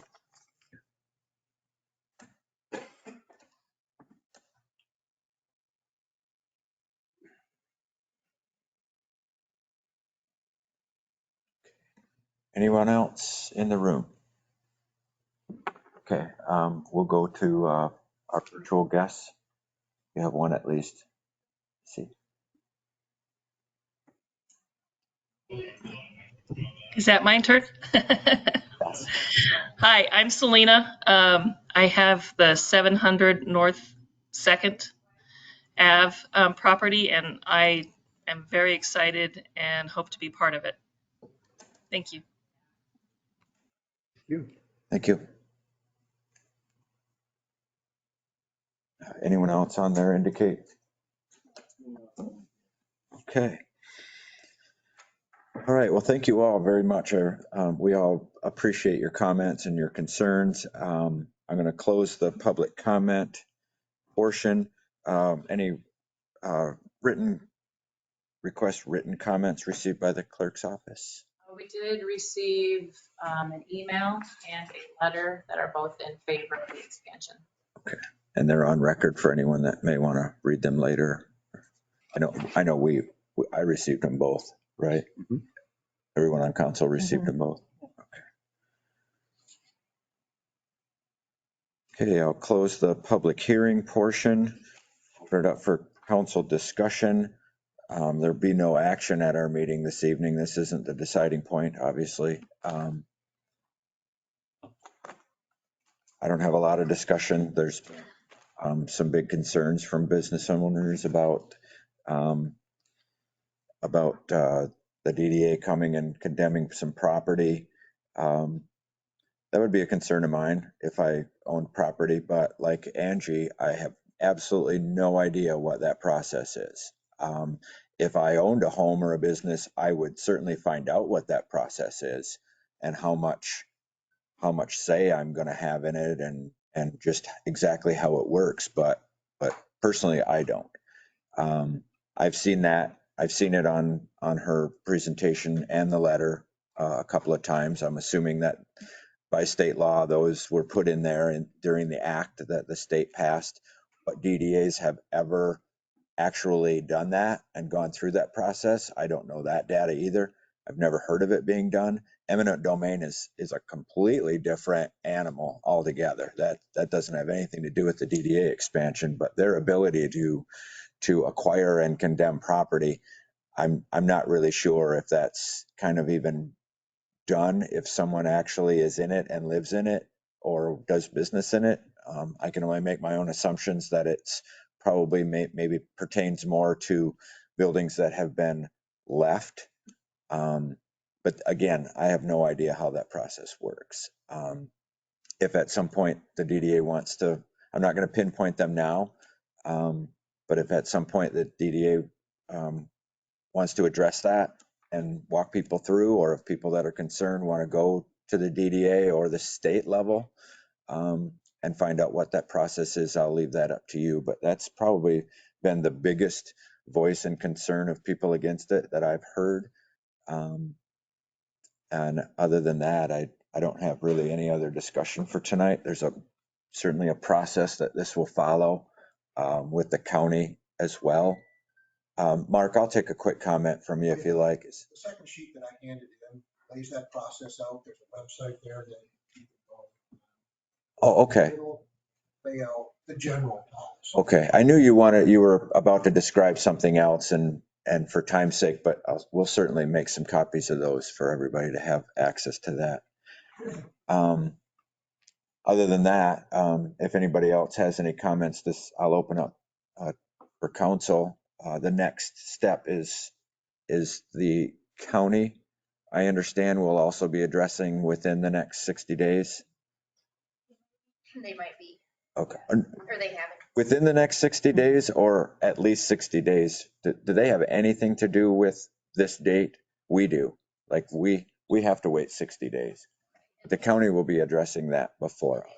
Anyone else in the room? Okay, we'll go to our virtual guests. We have one at least. Let's see. Is that my turn? Yes. Hi, I'm Selena. I have the 700 North 2nd Ave property, and I am very excited and hope to be part of it. Thank you. Thank you. Anyone else on there indicate? Okay. All right. Well, thank you all very much. We all appreciate your comments and your concerns. I'm going to close the public comment portion. Any written comments received by the clerk's office? We did receive an email and a letter that are both in favor of the expansion. Okay. And they're on record for anyone that may want to read them later. I know I received them both, right? Mm-hmm. Everyone on council received them both. Okay, I'll close the public hearing portion. Open it up for council discussion. There'll be no action at our meeting this evening. This isn't the deciding point, obviously. I don't have a lot of discussion. There's some big concerns from business owners about the DDA coming and condemning some property. That would be a concern of mine if I owned property, but like Angie, I have absolutely no idea what that process is. If I owned a home or a business, I would certainly find out what that process is and how much say I'm going to have in it and just exactly how it works. But personally, I don't. I've seen that. I've seen it on her presentation and the letter a couple of times. I'm assuming that by state law, those were put in there during the act that the state passed. But DDAs have ever actually done that and gone through that process. I don't know that data either. I've never heard of it being done. Eminent domain is a completely different animal altogether. That doesn't have anything to do with the DDA expansion, but their ability to acquire and condemn property, I'm not really sure if that's kind of even done, if someone actually is in it and lives in it or does business in it. I can only make my own assumptions that it's probably maybe pertains more to buildings that have been left. But again, I have no idea how that process works. If at some point the DDA wants to, I'm not going to pinpoint them now, but if at some point the DDA wants to address that and walk people through, or if people that are concerned want to go to the DDA or the state level and find out what that process is, I'll leave that up to you. But that's probably been the biggest voice and concern of people against it that I've heard. And other than that, I don't have really any other discussion for tonight. There's certainly a process that this will follow with the county as well. Mark, I'll take a quick comment from you if you like. The second sheet that I handed in lays that process out. There's a website there that you can go. Oh, okay. It'll lay out the general policy. Okay. I knew you were about to describe something else, and for time's sake, but we'll certainly make some copies of those for everybody to have access to that. Other than that, if anybody else has any comments, I'll open up for council. The next step is the county. I understand we'll also be addressing within the next 60 days. They might be. Okay. Or they haven't. Within the next 60 days or at least 60 days, do they have anything to do with this date? We do. Like we have to wait 60 days. The county will be addressing that before us.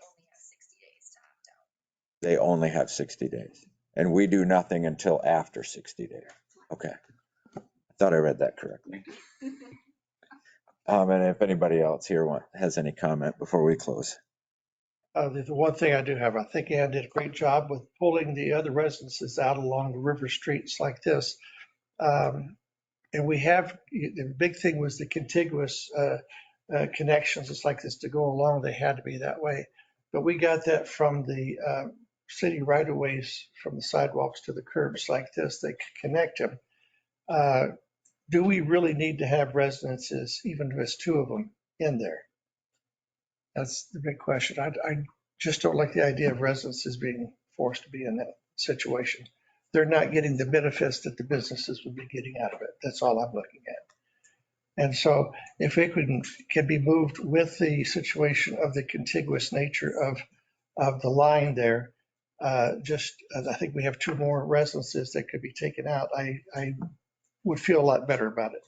They only have 60 days. And we do nothing until after 60 days. Okay. I thought I read that correctly. And if anybody else here has any comment before we close. The one thing I do have, I think Ann did a great job with pulling the other residences out along the river streets like this. And we have, the big thing was the contiguous connections. It's like this to go along. They had to be that way. But we got that from the city right of ways, from the sidewalks to the curbs like this. They connect them. Do we really need to have residences, even if it's two of them, in there? That's the big question. I just don't like the idea of residences being forced to be in that situation. They're not getting the benefits that the businesses would be getting out of it. That's all I'm looking at. And so if it can be moved with the situation of the contiguous nature of the line there, I think we have two more residences that could be taken out. I would feel a lot better about it.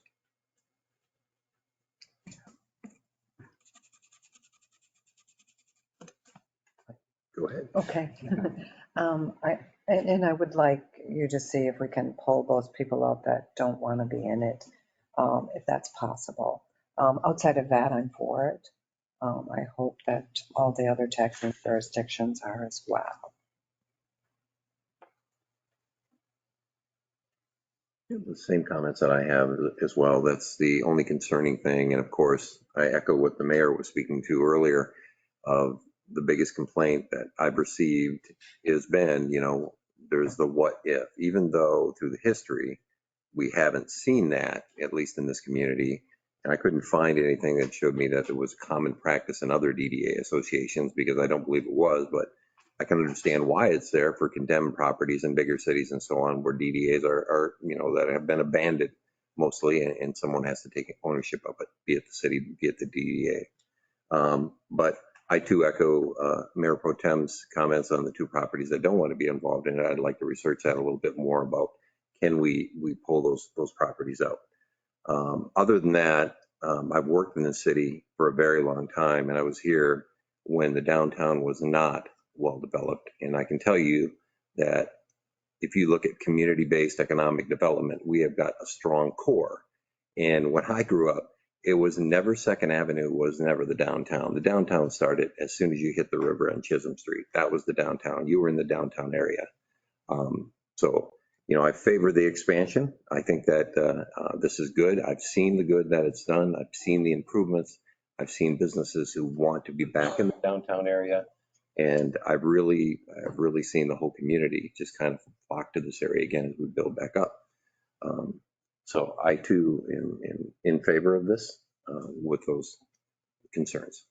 Go ahead. Okay. I would like you to see if we can pull those people out that don't want to be in it, if that's possible. Outside of that, I'm for it. I hope that all the other taxing jurisdictions are as well. The same comments that I have as well. That's the only concerning thing. And of course, I echo what the mayor was speaking to earlier of the biggest complaint that I've received has been, there's the what if, even though through the history, we haven't seen that, at least in this community. And I couldn't find anything that showed me that there was common practice in other DDA associations, because I don't believe it was, but I can understand why it's there for condemned properties in bigger cities and so on, where DDAs are that have been abandoned mostly, and someone has to take ownership of it, be it the city, be it the DDA. But I too echo Mayor Pro Tem's comments on the two properties that don't want to be involved in it. I'd like to research that a little bit more about, can we pull those properties out? Other than that, I've worked in the city for a very long time, and I was here when the downtown was not well developed. And I can tell you that if you look at community-based economic development, we have got a strong core. And when I grew up, it was never Second Avenue, was never the downtown. The downtown started as soon as you hit the river on Chisholm Street. That was the downtown. You were in the downtown area. So I favor the expansion. I think that this is good. I've seen the good that it's done. I've seen the improvements. I've seen businesses who want to be back in the downtown area. And I've really seen the whole community just kind of flock to this area again as we build back up. So I too am in favor of this with those concerns.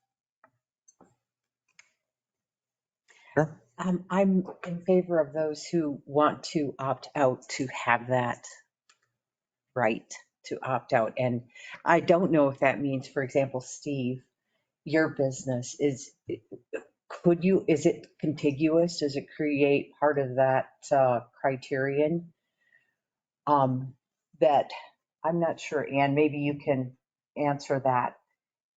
Sure. I'm in favor of those who want to opt out to have that right. to opt out. And I don't know if that means, for example, Steve, your business is, is it contiguous? Does it create part of that criterion? That I'm not sure, Ann, maybe you can answer that.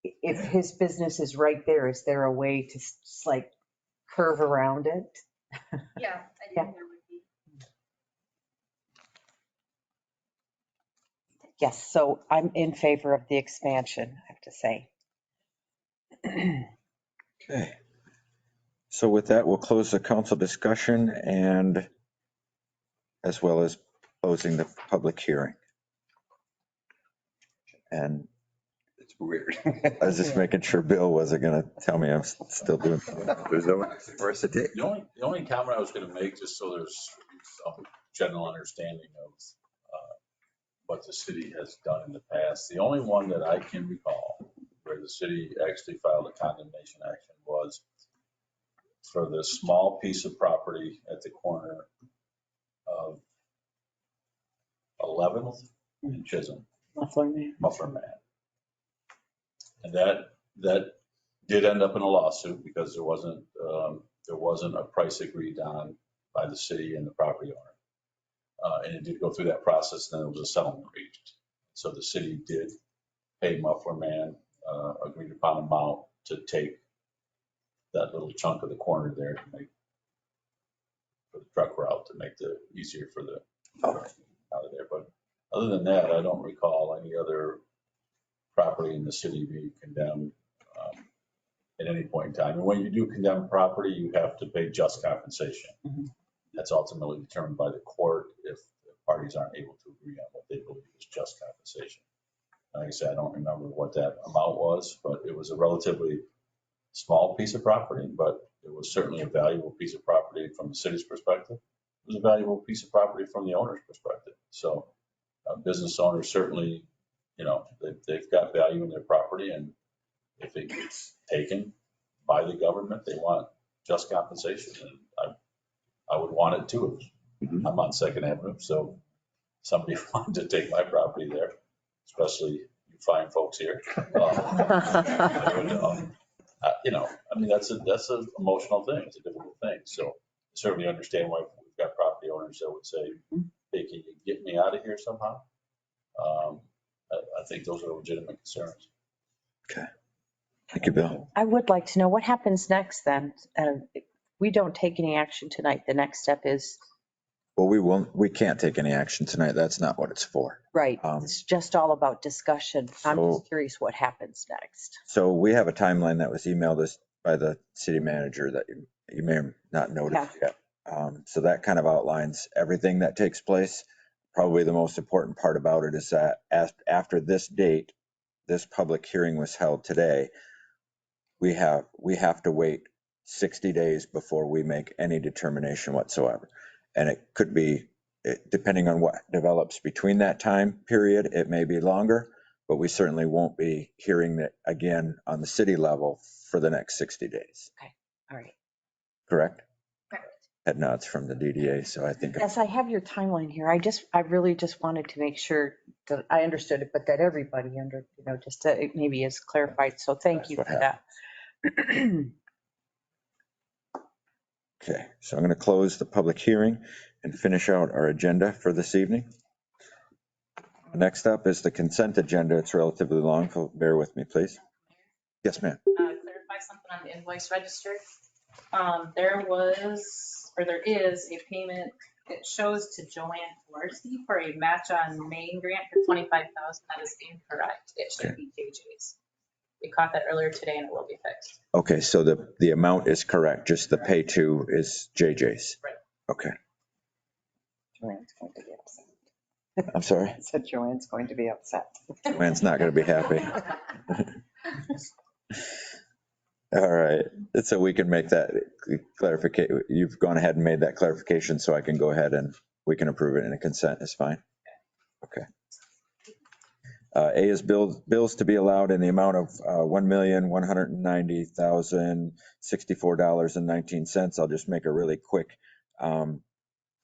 If his business is right there, is there a way to just like curve around it? Yeah, I think there would be. Yes, so I'm in favor of the expansion, I have to say. Okay. So with that, we'll close the council discussion and as well as closing the public hearing. And It's weird. I was just making sure Bill wasn't going to tell me I'm still doing. There's no answer for us to take. The only comment I was going to make, just so there's some general understanding of what the city has done in the past, the only one that I can recall where the city actually filed a condemnation action was for the small piece of property at the corner of 11th and Chisholm. Muffler Man. And that did end up in a lawsuit because there wasn't a price agreed on by the city and the property owner. And it did go through that process, and then there was a settlement reached. So the city did pay Muffler Man agreed upon amount to take that little chunk of the corner there to make for the truck route to make it easier for the out of there. But other than that, I don't recall any other property in the city being condemned at any point in time. And when you do condemn property, you have to pay just compensation. Mm-hmm. That's ultimately determined by the court if the parties aren't able to agree on what they believe is just compensation. Like I said, I don't remember what that amount was, but it was a relatively small piece of property, but it was certainly a valuable piece of property from the city's perspective. It was a valuable piece of property from the owner's perspective. So business owners certainly, they've got value in their property, and if it gets taken by the government, they want just compensation. And I would want it too. Mm-hmm. I'm on Second Avenue, so somebody wanted to take my property there, especially you fine folks here. That's an emotional thing. It's a difficult thing. So I certainly understand why we've got property owners that would say, hey, can you get me out of here somehow? I think those are legitimate concerns. Okay. Thank you, Bill. I would like to know what happens next then. If we don't take any action tonight, the next step is. Well, we can't take any action tonight. That's not what it's for. Right. It's just all about discussion. I'm just curious what happens next. So we have a timeline that was emailed us by the city manager that you may have not noticed yet. So that kind of outlines everything that takes place. Probably the most important part about it is that after this date, this public hearing was held today, we have to wait 60 days before we make any determination whatsoever. And it could be, depending on what develops between that time period, it may be longer, but we certainly won't be hearing that again on the city level for the next 60 days. Okay. All right. Correct? Head nods from the DDA, so I think. Yes, I have your timeline here. I really just wanted to make sure that I understood it, but that everybody just that it maybe is clarified. So thank you for that. Okay, so I'm going to close the public hearing and finish out our agenda for this evening. Next up is the consent agenda. It's relatively long, so bear with me, please. Yes, ma'am. Clarify something on the invoice register. There is a payment. It shows to Joanne Flarsky for a match on Main grant for $25,000. That is incorrect. It should be JJ's. We caught that earlier today and it will be fixed. Okay, so the amount is correct, just the pay to is JJ's. Right. Okay. Joanne's going to be upset. I'm sorry? I said Joanne's going to be upset. Joanne's not going to be happy. All right, so we can make that clarification. You've gone ahead and made that clarification, so I can go ahead and we can approve it, and a consent is fine. Okay. A is bills to be allowed in the amount of $1,190,064.19. I'll just make a really quick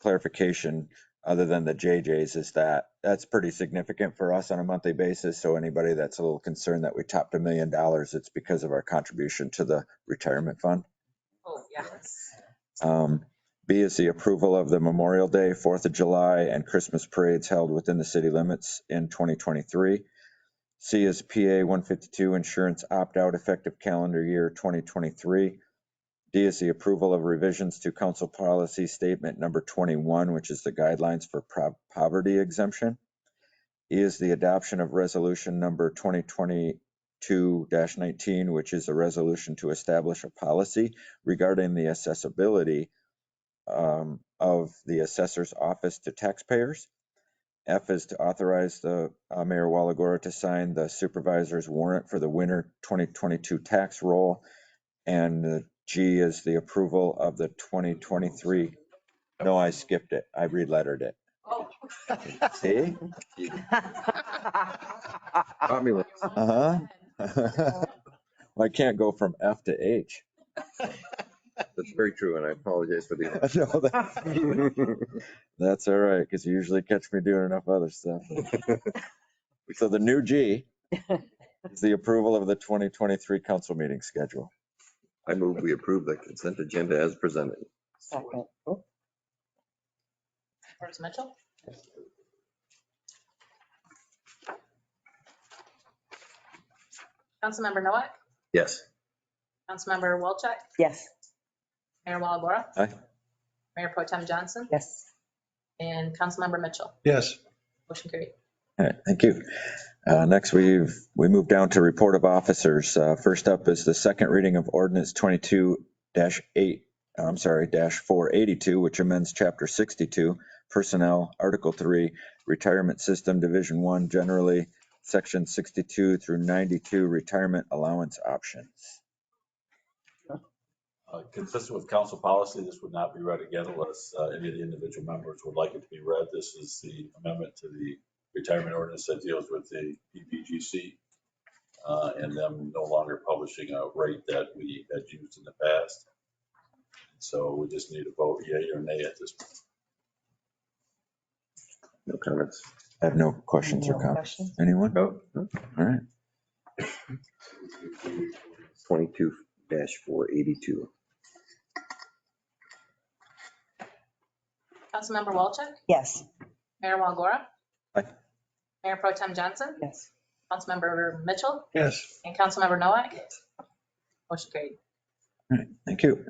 clarification. other than the JJs, is that that's pretty significant for us on a monthly basis. So anybody that's a little concerned that we topped $1 million, it's because of our contribution to the retirement fund. Oh, yes. B is the approval of the Memorial Day, 4th of July, and Christmas parades held within the city limits in 2023. C is PA 152 insurance opt-out effective calendar year 2023. D is the approval of revisions to council policy statement number 21, which is the guidelines for poverty exemption. E is the adoption of resolution number 2022-19, which is a resolution to establish a policy regarding the accessibility of the assessor's office to taxpayers. F is to authorize the Mayor Waligora to sign the supervisor's warrant for the winter 2022 tax roll. And G is the approval of the 2023. No, I skipped it. I relettered it. See? Uh-huh. Well, I can't go from F to H. That's very true, and I apologize for the. No, that's all right, because you usually catch me doing enough other stuff. So the new G is the approval of the 2023 council meeting schedule. I move we approve the consent agenda as presented. Second. Where's Mitchell? Councilmember Nowak, Yes. Councilmember Walczak, Yes. Mayor Walagora, Aye. Mayor Pro Tem Johnson, Yes. and Councilmember Mitchell. Yes. Motion carried. All right, thank you. Next, we move down to report of officers. First up is the second reading of ordinance 22-482, which amends chapter 62, personnel, article 3, retirement system, division 1, generally, section 62 through 92, retirement allowance options. Consistent with council policy, this would not be read again unless any of the individual members would like it to be read. This is the amendment to the retirement ordinance that deals with the PPGC and them no longer publishing a rate that we had used in the past. So we just need to vote yea or nay at this point. No comments. I have no questions or comments. Anyone? No. All right. 22-482. Councilmember Walczak, Yes. Mayor Walagora. Aye. Mayor Pro Tem Johnson, Yes. Councilmember Mitchell, Yes. and Councilmember Nowak. Motion carried. All right, thank you.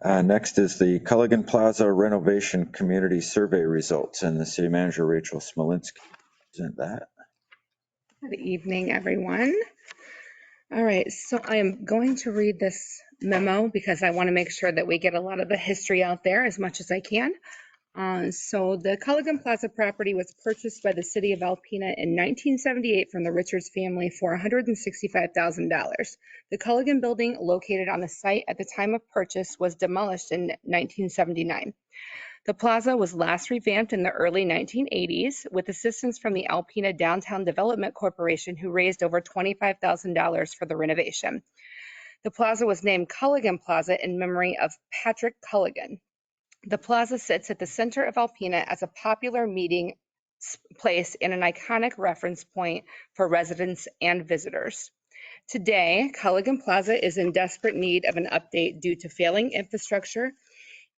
Next is the Culligan Plaza renovation community survey results, and the city manager, Rachel Smolinski, present that. Good evening, everyone. All right, so I am going to read this memo because I want to make sure that we get a lot of the history out there as much as I can. So the Culligan Plaza property was purchased by the city of Alpena in 1978 from the Richards family for $165,000. The Culligan building located on the site at the time of purchase was demolished in 1979. The plaza was last revamped in the early 1980s with assistance from the Alpena Downtown Development Corporation, who raised over $25,000 for the renovation. The plaza was named Culligan Plaza in memory of Patrick Culligan. The plaza sits at the center of Alpena as a popular meeting place and an iconic reference point for residents and visitors. Today, Culligan Plaza is in desperate need of an update due to failing infrastructure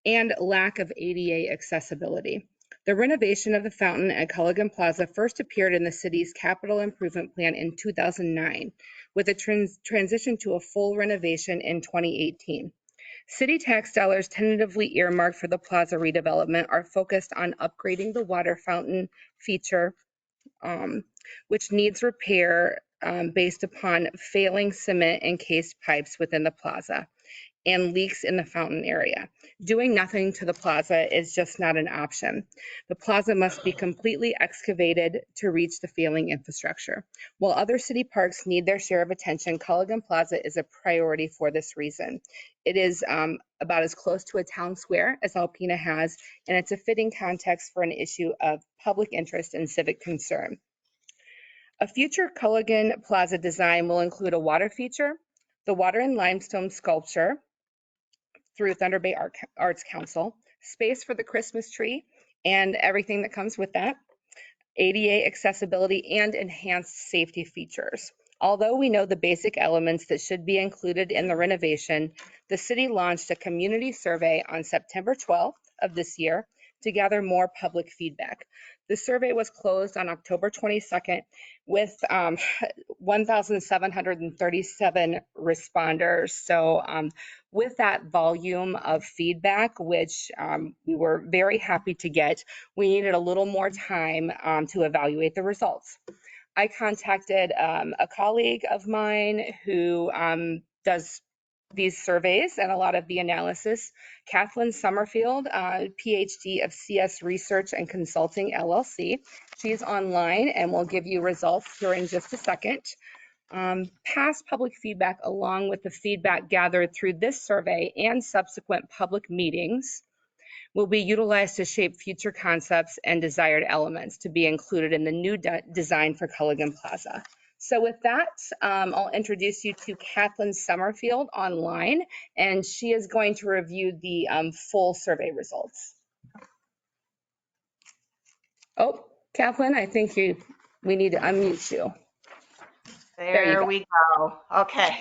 and lack of ADA accessibility. The renovation of the fountain at Culligan Plaza first appeared in the city's capital improvement plan in 2009, with a transition to a full renovation in 2018. City tax dollars tentatively earmarked for the plaza redevelopment are focused on upgrading the water fountain feature, which needs repair based upon failing cement encased pipes within the plaza and leaks in the fountain area. Doing nothing to the plaza is just not an option. The plaza must be completely excavated to reach the failing infrastructure. While other city parks need their share of attention, Culligan Plaza is a priority for this reason. It is about as close to a town square as Alpena has, and it's a fitting context for an issue of public interest and civic concern. A future Culligan Plaza design will include a water feature, the water and limestone sculpture through Thunder Bay Arts Council, space for the Christmas tree, and everything that comes with that. ADA accessibility and enhanced safety features. Although we know the basic elements that should be included in the renovation, the city launched a community survey on September 12th of this year to gather more public feedback. The survey was closed on October 22nd with 1,737 responders. So with that volume of feedback, which we were very happy to get, we needed a little more time to evaluate the results. I contacted a colleague of mine who does these surveys and a lot of the analysis, Kathleen Summerfield, PhD of CS Research and Consulting LLC. She's online and will give you results here in just a second. Past public feedback, along with the feedback gathered through this survey and subsequent public meetings, will be utilized to shape future concepts and desired elements to be included in the new design for Culligan Plaza. So with that, I'll introduce you to Kathleen Summerfield online, and she is going to review the full survey results. Oh, Kathleen, I think we need to unmute you. There we go. Okay.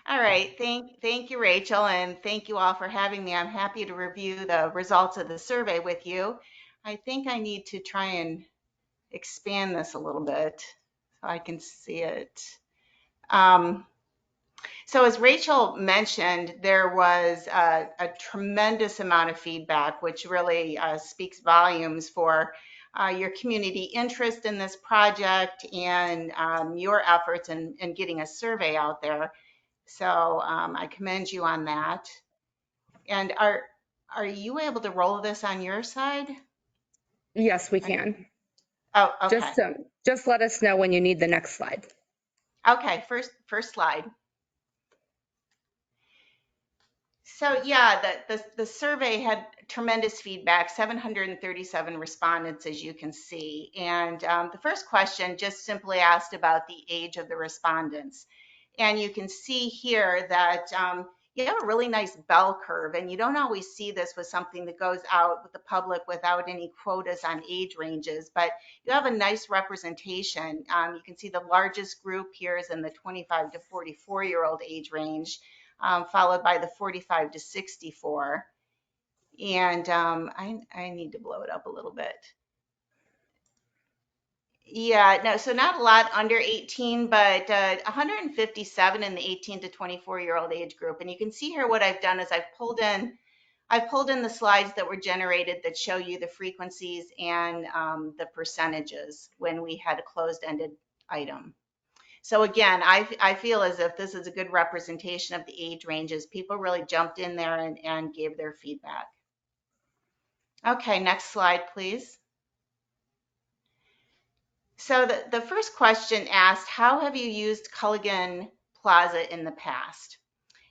All right. Thank you, Rachel, and thank you all for having me. I'm happy to review the results of the survey with you. I think I need to try and expand this a little bit so I can see it. So as Rachel mentioned, there was a tremendous amount of feedback, which really speaks volumes for your community interest in this project and your efforts in getting a survey out there. So I commend you on that. And are you able to roll this on your side? Yes, we can. Oh, okay. Just let us know when you need the next slide. Okay, first slide. So yeah, the survey had tremendous feedback, 737 respondents, as you can see. And the first question just simply asked about the age of the respondents. And you can see here that you have a really nice bell curve, and you don't always see this with something that goes out with the public without any quotas on age ranges, but you have a nice representation. You can see the largest group here is in the 25 to 44-year-old age range, followed by the 45 to 64. And I need to blow it up a little bit. Yeah, no, so not a lot under 18, but 157 in the 18 to 24-year-old age group. And you can see here what I've done is I've pulled in the slides that were generated that show you the frequencies and the percentages when we had a closed-ended item. So again, I feel as if this is a good representation of the age ranges. People really jumped in there and gave their feedback. Okay, next slide, please. So the first question asked, how have you used Culligan Plaza in the past?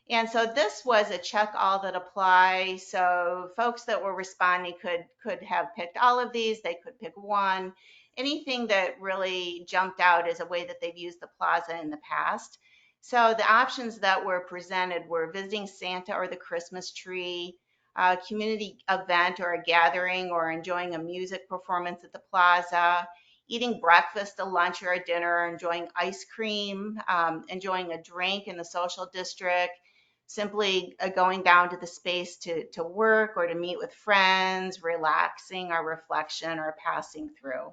And so this was a check all that apply. So folks that were responding could have picked all of these. They could pick one. Anything that really jumped out as a way that they've used the plaza in the past. So the options that were presented were visiting Santa or the Christmas tree, a community event or a gathering, or enjoying a music performance at the plaza, eating breakfast, a lunch, or a dinner, enjoying ice cream, enjoying a drink in the social district, simply going down to the space to work or to meet with friends, relaxing or reflection or passing through.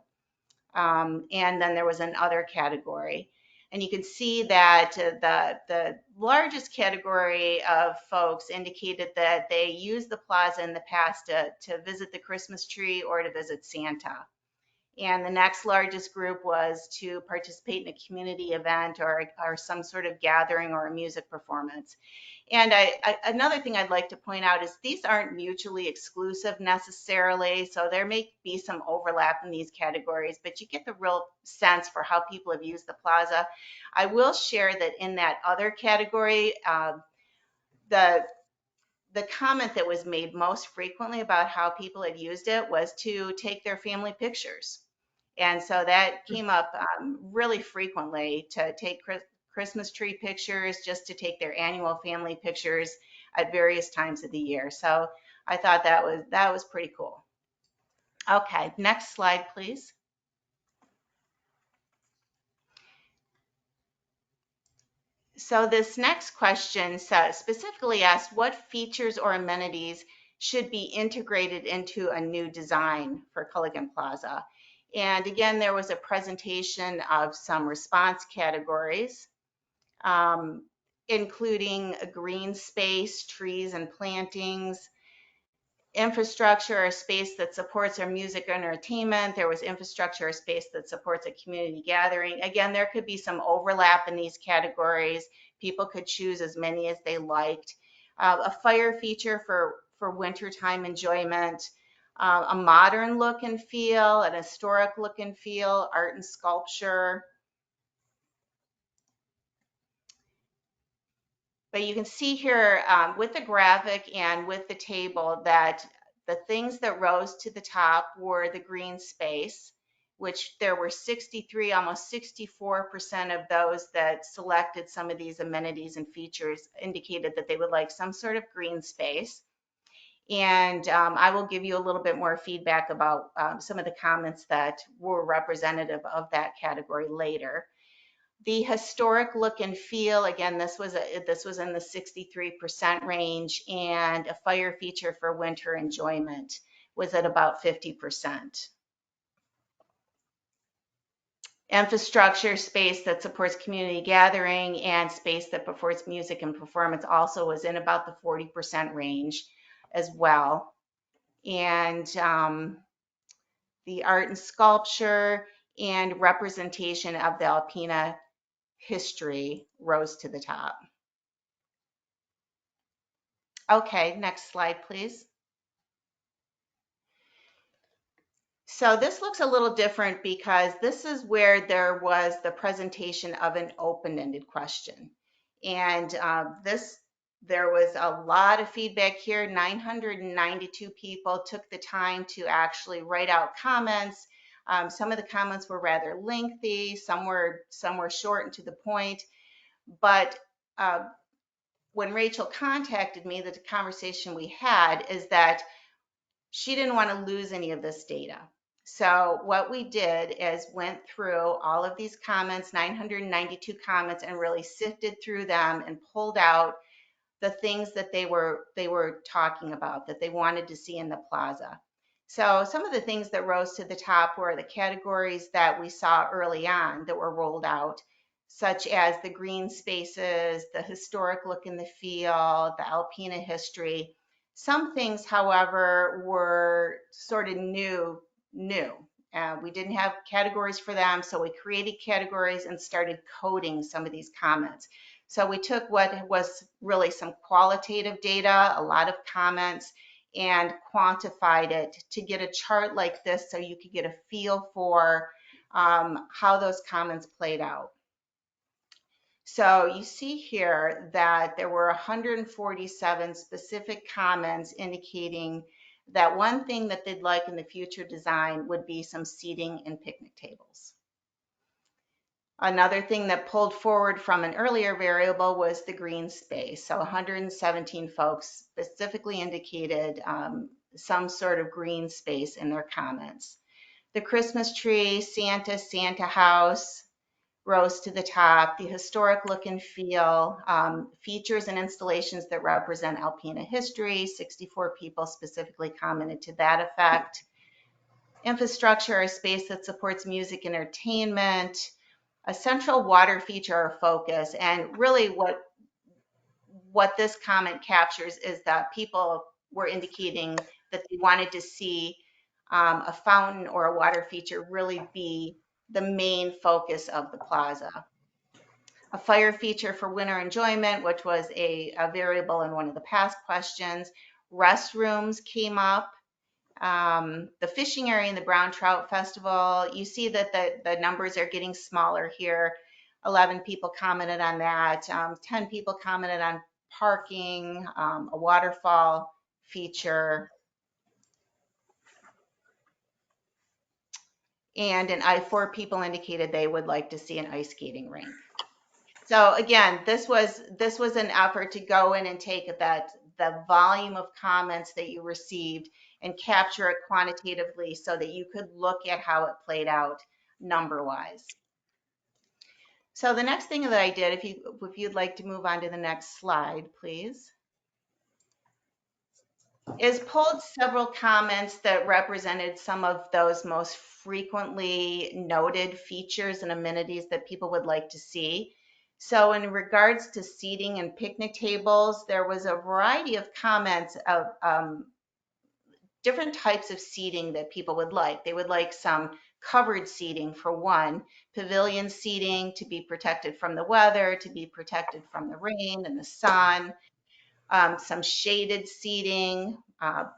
And then there was another category. And you can see that the largest category of folks indicated that they used the plaza in the past to visit the Christmas tree or to visit Santa. And the next largest group was to participate in a community event or some sort of gathering or a music performance. And another thing I'd like to point out is these aren't mutually exclusive necessarily. So there may be some overlap in these categories, but you get the real sense for how people have used the plaza. I will share that in that other category, the comment that was made most frequently about how people had used it was to take their family pictures. And so that came up really frequently, to take Christmas tree pictures, just to take their annual family pictures at various times of the year. So I thought that was pretty cool. Okay, next slide, please. So this next question says, specifically asks what features or amenities should be integrated into a new design for Culligan Plaza. And again, there was a presentation of some response categories, including a green space, trees and plantings, infrastructure or space that supports our music and entertainment. There was infrastructure or space that supports a community gathering. Again, there could be some overlap in these categories. People could choose as many as they liked. A fire feature for wintertime enjoyment, a modern look and feel, an historic look and feel, art and sculpture. But you can see here with the graphic and with the table that the things that rose to the top were the green space, which there were 63, almost 64% of those that selected some of these amenities and features indicated that they would like some sort of green space. And I will give you a little bit more feedback about some of the comments that were representative of that category later. The historic look and feel, again, this was in the 63% range, and a fire feature for winter enjoyment was at about 50%. Infrastructure, space that supports community gathering, and space that supports music and performance also was in about the 40% range as well. And the art and sculpture and representation of the Alpena history rose to the top. Okay, next slide, please. So this looks a little different because this is where there was the presentation of an open-ended question. And there was a lot of feedback here. 992 people took the time to actually write out comments. Some of the comments were rather lengthy, some were short and to the point. But when Rachel contacted me, the conversation we had is that she didn't want to lose any of this data. So what we did is went through all of these comments, 992 comments, and really sifted through them and pulled out the things that they were talking about that they wanted to see in the plaza. So some of the things that rose to the top were the categories that we saw early on that were rolled out, such as the green spaces, the historic look and the feel, the Alpena history. Some things, however, were sort of new. We didn't have categories for them, so we created categories and started coding some of these comments. So we took what was really some qualitative data, a lot of comments, and quantified it to get a chart like this so you could get a feel for how those comments played out. So you see here that there were 147 specific comments indicating that one thing that they'd like in the future design would be some seating and picnic tables. Another thing that pulled forward from an earlier variable was the green space. So 117 folks specifically indicated some sort of green space in their comments. The Christmas tree, Santa house rose to the top. The historic look and feel, features and installations that represent Alpena history, 64 people specifically commented to that effect. Infrastructure, a space that supports music and entertainment, a central water feature or focus. And really what this comment captures is that people were indicating that they wanted to see a fountain or a water feature really be the main focus of the plaza. A fire feature for winter enjoyment, which was a variable in one of the past questions. Restrooms came up. The fishing area in the Brown Trout Festival, you see that the numbers are getting smaller here. 11 people commented on that. 10 people commented on parking, a waterfall feature, and 4 people indicated they would like to see an ice skating rink. So again, this was an effort to go in and take the volume of comments that you received and capture it quantitatively so that you could look at how it played out number-wise. So the next thing that I did, if you'd like to move on to the next slide, please, is pulled several comments that represented some of those most frequently noted features and amenities that people would like to see. So in regards to seating and picnic tables, there was a variety of comments of different types of seating that people would like. They would like some covered seating for one, pavilion seating to be protected from the weather, to be protected from the rain and the sun, some shaded seating,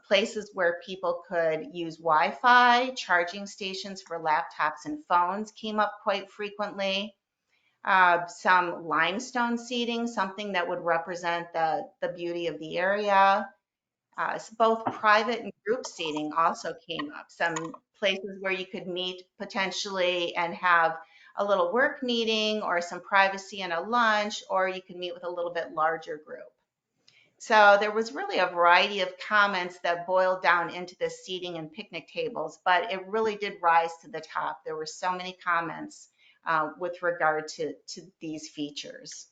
places where people could use Wi-Fi, charging stations for laptops and phones came up quite frequently. Some limestone seating, something that would represent the beauty of the area. Both private and group seating also came up. Some places where you could meet potentially and have a little work meeting or some privacy and a lunch, or you could meet with a little bit larger group. So there was really a variety of comments that boiled down into the seating and picnic tables, but it really did rise to the top. There were so many comments with regard to these features.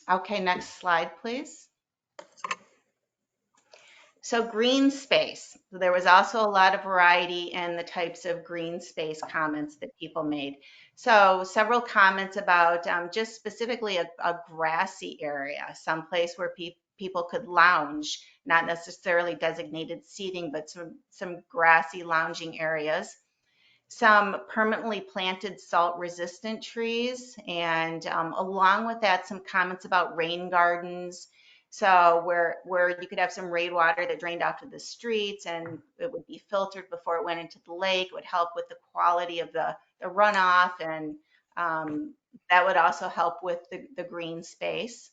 Okay, next slide, please. So green space. There was also a lot of variety in the types of green space comments that people made. So several comments about just specifically a grassy area, someplace where people could lounge, not necessarily designated seating, but some grassy lounging areas. Some permanently planted salt-resistant trees, and along with that, some comments about rain gardens. So where you could have some rainwater that drained off to the streets and it would be filtered before it went into the lake. It would help with the quality of the runoff, and that would also help with the green space.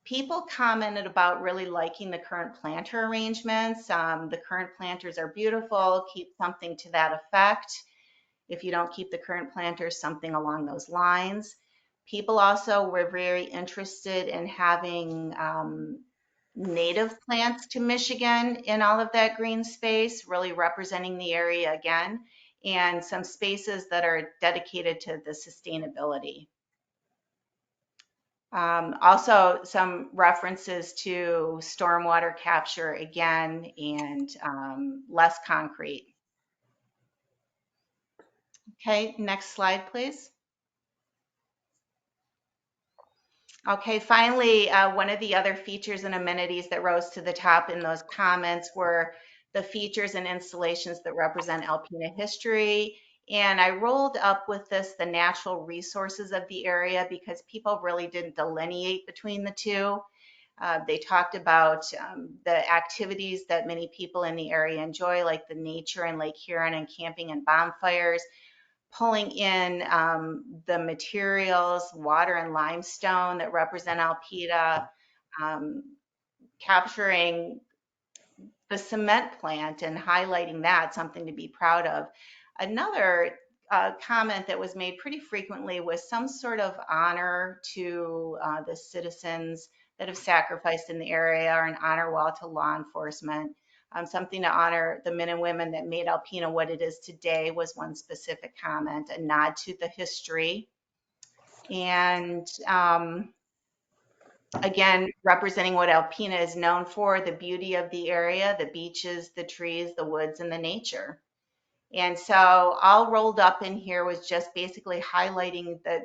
People commented about really liking the current planter arrangements. The current planters are beautiful. Keep something to that effect. If you don't keep the current planters, something along those lines. People also were very interested in having native plants to Michigan in all of that green space, really representing the area again, and some spaces that are dedicated to the sustainability. Also some references to stormwater capture again, and less concrete. Okay, next slide, please. Okay, finally, one of the other features and amenities that rose to the top in those comments were the features and installations that represent Alpena history. And I rolled up with this the natural resources of the area because people really didn't delineate between the two. They talked about the activities that many people in the area enjoy, like the nature and Lake Huron and camping and bonfires, pulling in the materials, water and limestone that represent Alpena, capturing the cement plant and highlighting that, something to be proud of. Another comment that was made pretty frequently was some sort of honor to the citizens that have sacrificed in the area, or an honor wall to law enforcement. Something to honor the men and women that made Alpena what it is today was one specific comment, a nod to the history. And again, representing what Alpena is known for, the beauty of the area, the beaches, the trees, the woods, and the nature. And so all rolled up in here was just basically highlighting the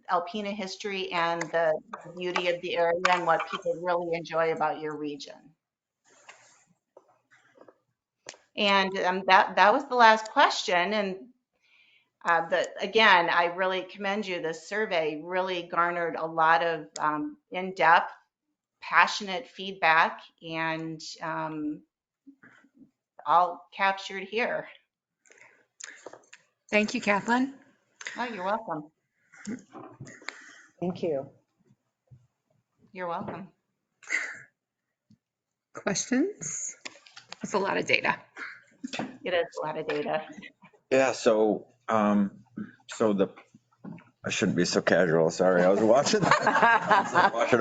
Alpena history and the beauty of the area and what people really enjoy about your region. And that was the last question. And again, I really commend you. This survey really garnered a lot of in-depth, passionate feedback, and all captured here. Thank you, Kathleen. Oh, you're welcome. Thank you. You're welcome. Questions? That's a lot of data. It is a lot of data. Yeah, so I shouldn't be so casual. Sorry, I was watching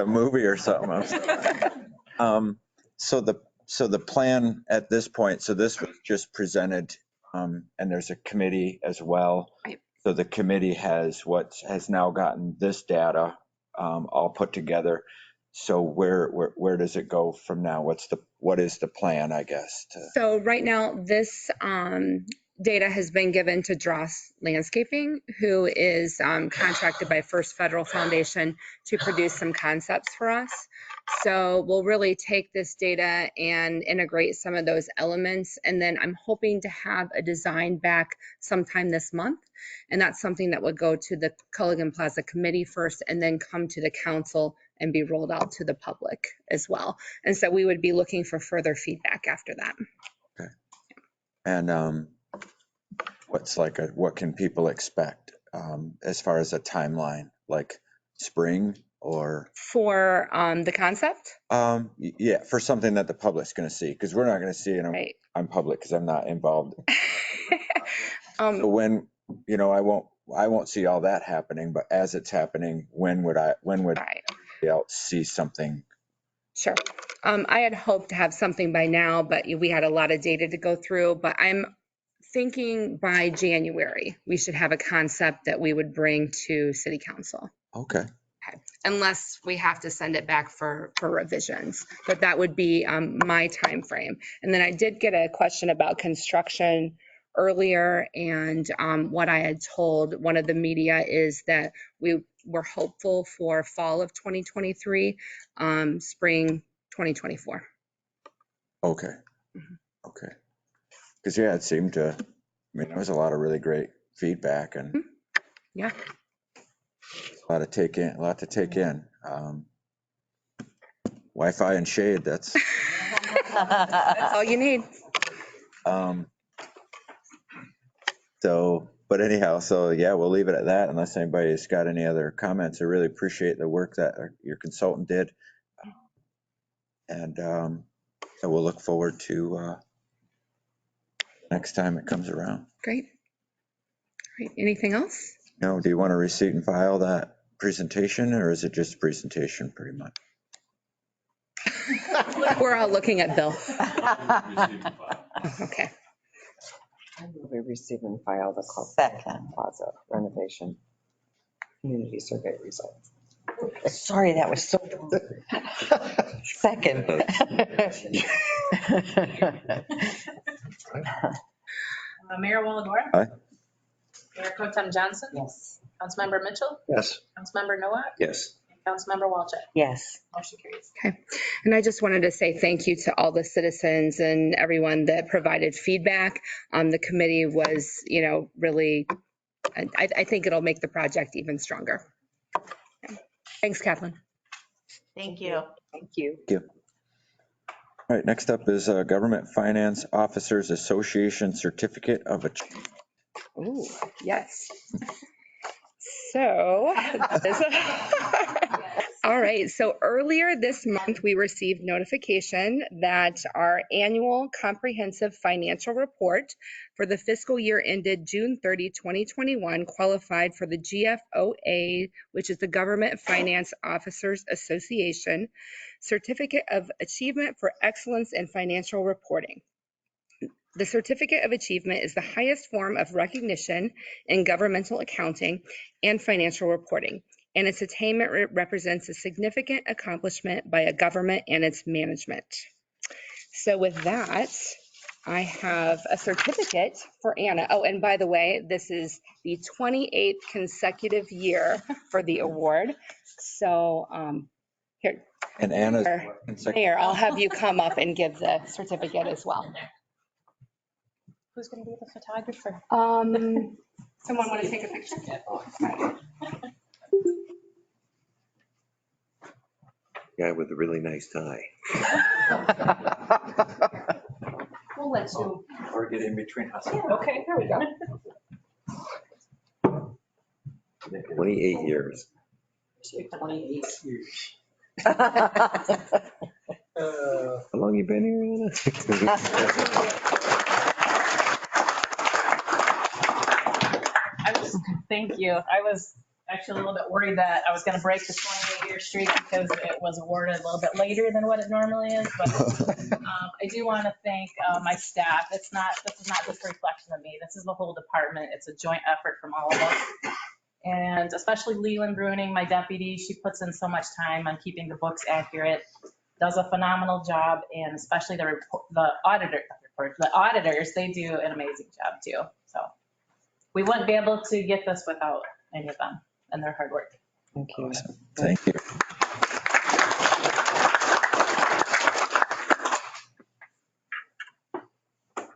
a movie or something. So the So the plan at this point, so this was just presented, and there's a committee as well. Right. So the committee has now gotten this data all put together. So where does it go from now? What is the plan, I guess? So right now, this data has been given to Dross Landscaping, who is contracted by First Federal Foundation to produce some concepts for us. So we'll really take this data and integrate some of those elements. And then I'm hoping to have a design back sometime this month. And that's something that would go to the Culligan Plaza Committee first and then come to the council and be rolled out to the public as well. And so we would be looking for further feedback after that. Okay. And what can people expect as far as a timeline, like spring or? For the concept? Yeah, for something that the public's going to see, because we're not going to see it Right. on public because I'm not involved. So when, I won't see all that happening, but as it's happening, when would Right. else see something? Sure. I had hoped to have something by now, but we had a lot of data to go through. But I'm thinking by January, we should have a concept that we would bring to City Council. Okay. Unless we have to send it back for revisions, but that would be my time frame. And then I did get a question about construction earlier, and what I had told one of the media is that we were hopeful for fall of 2023, spring 2024. Okay. Okay. Because it seemed to, there was a lot of really great feedback and yeah, a lot to take in. Wi-Fi and shade, that's that's all you need. But anyhow, we'll leave it at that unless anybody's got any other comments. I really appreciate the work that your consultant did. And we'll look forward to next time it comes around. Great. Great. Anything else? No, do you want to receipt and file that presentation, or is it just a presentation pretty much? We're all looking at Bill. Okay. I will be receiving file the Culligan Plaza renovation community survey results. Sorry, that was so. Second. Mayor Waligora? Aye. Mayor Pro Tem Johnson? Yes. Councilmember Mitchell? Yes. Councilmember Nowak? Yes. Councilmember Walchuk? Yes. Motion carries. Okay. And I just wanted to say thank you to all the citizens and everyone that provided feedback. The committee was, really, I think it'll make the project even stronger. Yeah. Thanks, Kathleen. Thank you. Thank you. Thank you. All right, next up is Government Finance Officers Association Certificate of Achievement. Ooh, yes. So, all right. So earlier this month, we received notification that our annual comprehensive financial report for the fiscal year ended June 30, 2021 qualified for the GFOA, which is the Government Finance Officers Association Certificate of Achievement for Excellence in Financial Reporting. The Certificate of Achievement is the highest form of recognition in governmental accounting and financial reporting, and its attainment represents a significant accomplishment by a government and its management. So with that, I have a certificate for Anna. Oh, and by the way, this is the 28th consecutive year for the award. So here. And Anna's Mayor, I'll have you come up and give the certificate as well. Who's going to be the photographer? Someone want to take a picture? Guy with a really nice tie. We'll let you. Or get in between us. Okay, there we go. 28 years. 28 years. How long you been here, Anna? Thank you. I actually a little bit worried that I was going to break the 28-year streak because it was awarded a little bit later than what it normally is. But I do want to thank my staff. This is not just a reflection of me. This is the whole department. It's a joint effort from all of us. And especially Leland Bruning, my deputy, she puts in so much time on keeping the books accurate, does a phenomenal job, and especially the auditors, they do an amazing job too. So we wouldn't be able to get this without any of them and their hard work. Thank you. Awesome. Thank you.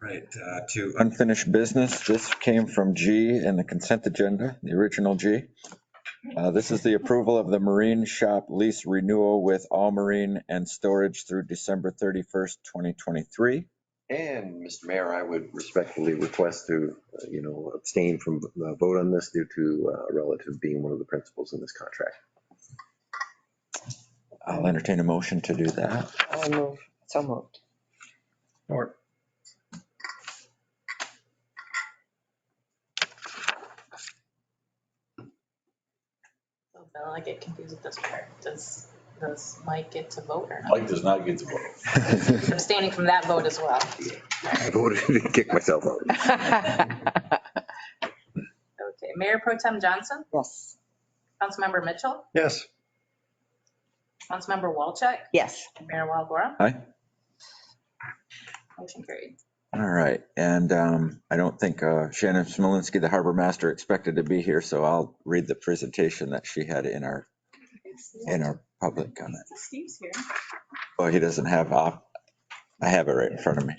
Right, to unfinished business. This came from G in the consent agenda, the original G. This is the approval of the marine shop lease renewal with All Marine and Storage through December 31st, 2023. And Mr. Mayor, I would respectfully request to, abstain from the vote on this due to a relative being one of the principals in this contract. I'll entertain a motion to do that. I'll move. So moved. Or Bill, I get confused with this part. Does Mike get to vote or not? Mike does not get to vote. I'm abstaining from that vote as well. I voted to kick myself out. Okay, Mayor Pro Tem Johnson? Yes. Councilmember Mitchell? Yes. Councilmember Walchuk? Yes. And Mayor Waligora? Aye. Motion carried. All right, and I don't think Shannon Smolinski, the harbor master, expected to be here, so I'll read the presentation that she had in our public comment. Steve's here. Oh, he doesn't have I have it right in front of me.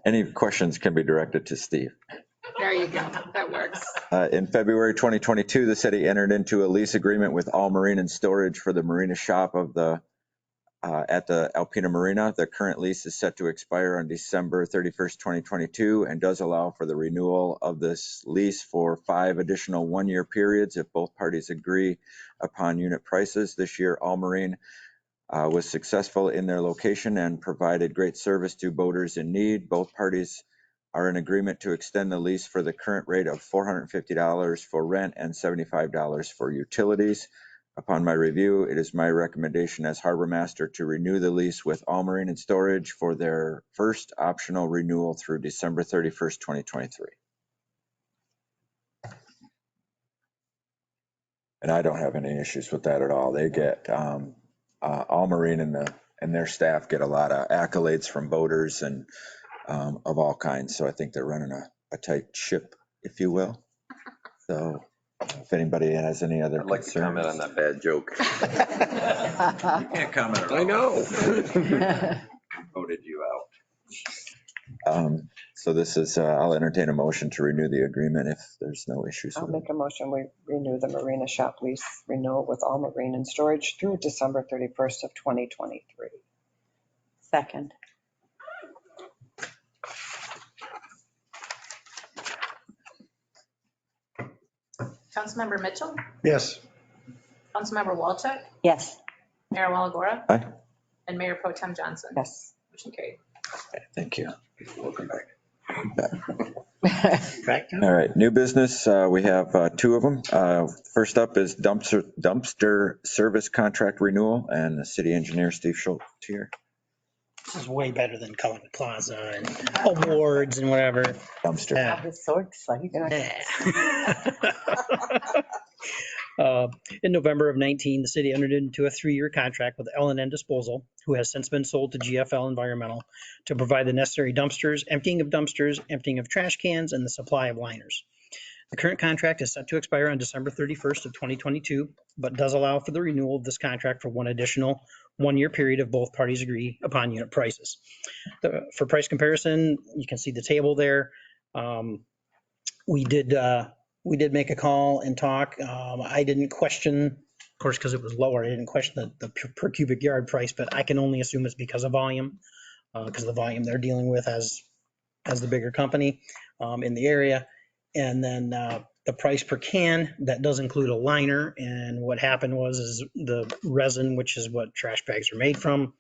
Any questions can be directed to Steve. There you go. That works. In February 2022, the city entered into a lease agreement with All Marine and Storage for the Marina shop of at the Alpena Marina. The current lease is set to expire on December 31st, 2022, and does allow for the renewal of this lease for 5 additional one-year periods if both parties agree upon unit prices. This year, All Marine was successful in their location and provided great service to boaters in need. Both parties are in agreement to extend the lease for the current rate of $450 for rent and $75 for utilities. Upon my review, it is my recommendation as harbor master to renew the lease with All Marine and Storage for their first optional renewal through December 31st, 2023. And I don't have any issues with that at all. They get, All Marine and their staff get a lot of accolades from boaters and of all kinds. So I think they're running a tight ship, if you will. So if anybody has any other I'd like concerns. to comment on that bad joke. You can't comment at all. I know. Voted you out. So this is, I'll entertain a motion to renew the agreement if there's no issues I'll with it. make a motion. We renew the Marina shop lease renewal with All Marine and Storage through December 31st of 2023. Second. Councilmember Mitchell? Yes. Councilmember Walchuk? Yes. Mayor Waligora? Aye. And Mayor Pro Tem Johnson? Yes. Motion carried. Okay, thank you. Welcome back. All right, new business. We have 2 of them. First up is dumpster service contract renewal, and the city engineer, Steve Schultz, here. This is way better than Culligan Plaza and awards and whatever. Dumpster. I was so excited. In November of 19, the city entered into a 3-year contract with L&N Disposal, who has since been sold to GFL Environmental, to provide the necessary dumpsters, emptying of trash cans, and the supply of liners. The current contract is set to expire on December 31st of 2022, but does allow for the renewal of this contract for one additional one-year period if both parties agree upon unit prices. For price comparison, you can see the table there. We did make a call and talk. I didn't question, of course, because it was lower, I didn't question the per cubic yard price, but I can only assume it's because of volume, because of the volume they're dealing with as the bigger company in the area. And then the price per can, that does include a liner. And what happened is the resin, which is what trash bags are made from,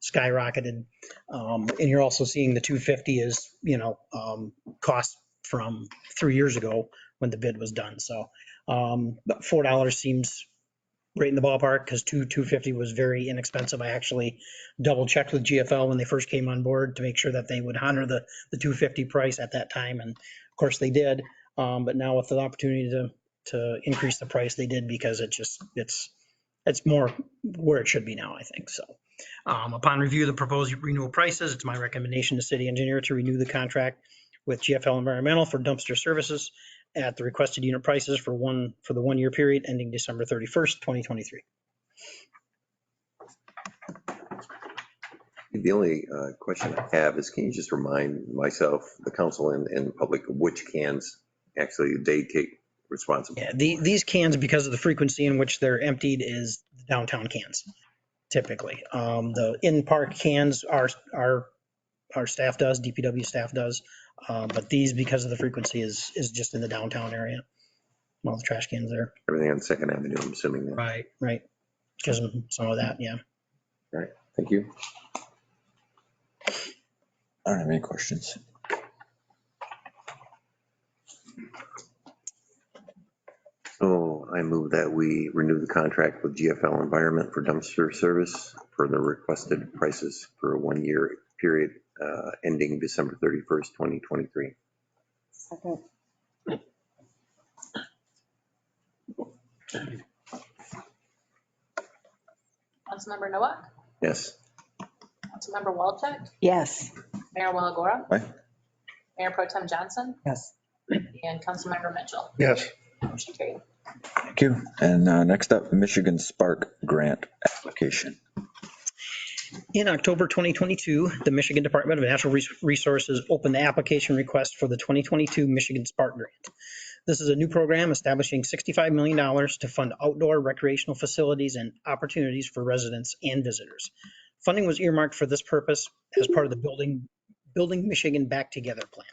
skyrocketed. And you're also seeing the $250 is, cost from 3 years ago, when the bid was done. So but $4 seems right in the ballpark because $250 was very inexpensive. I actually double checked with GFL when they first came on board to make sure that they would honor the $250 price at that time. And of course they did. But now with the opportunity to increase the price, they did because it's more where it should be now, I think. So upon review of the proposed renewal prices, it's my recommendation to city engineer to renew the contract with GFL Environmental for dumpster services at the requested unit prices for the 1 year period ending December 31st, 2023. The only question I have is, can you just remind myself, the council, and the public which cans actually they take responsibility? Yeah, these cans, because of the frequency in which they're emptied, is downtown cans typically. The in-park cans our staff does, DPW staff does, but these, because of the frequency, is just in the downtown area. All the trash cans there. Everything on Second Avenue, I'm assuming. That. Right. Because of some of that, yeah. All right, thank you. I don't have any questions. So I move that we renew the contract with GFL Environment for dumpster service for the requested prices for a 1 year period ending December 31st, 2023. Second. Councilmember Nowak, Yes. Councilmember Walczak, Yes. Mayor Waligora, Aye. Mayor Pro Tem Johnson, Yes. and Councilmember Mitchell. Yes. Motion carried. Thank you. And next up, Michigan Spark Grant application. In October 2022, the Michigan Department of Natural Resources opened the application request for the 2022 Michigan Spark Grant. This is a new program establishing $65 million to fund outdoor recreational facilities and opportunities for residents and visitors. Funding was earmarked for this purpose as part of the Building Michigan Back Together plan.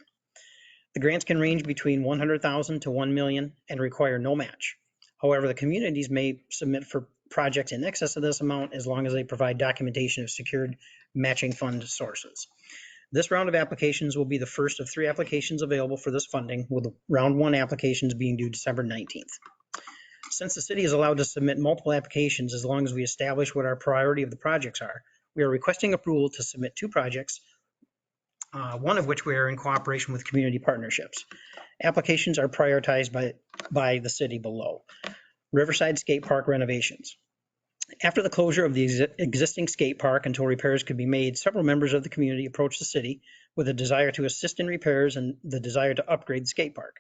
The grants can range between $100,000 to $1 million and require no match. However, the communities may submit for projects in excess of this amount as long as they provide documentation of secured matching fund sources. This round of applications will be the first of 3 applications available for this funding, with round 1 applications being due December 19th. Since the city is allowed to submit multiple applications as long as we establish what our priority of the projects are, we are requesting approval to submit 2 projects, one of which we are in cooperation with community partnerships. Applications are prioritized by the city below. Riverside Skate Park renovations. After the closure of the existing skate park until repairs could be made, several members of the community approached the city with a desire to assist in repairs and the desire to upgrade the skate park.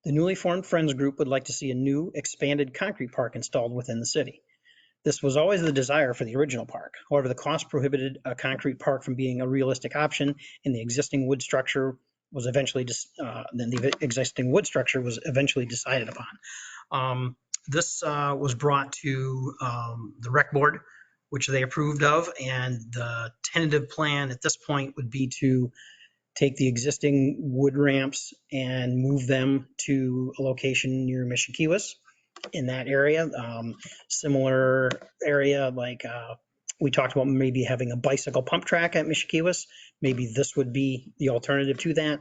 The newly formed Friends Group would like to see a new expanded concrete park installed within the city. This was always the desire for the original park. However, the cost prohibited a concrete park from being a realistic option, and the existing wood structure was eventually decided upon. This was brought to the rec board, which they approved of, and the tentative plan at this point would be to take the existing wood ramps and move them to a location near Mishikiwas in that area. Similar area, like we talked about maybe having a bicycle pump track at Mishikiwas. Maybe this would be the alternative to that.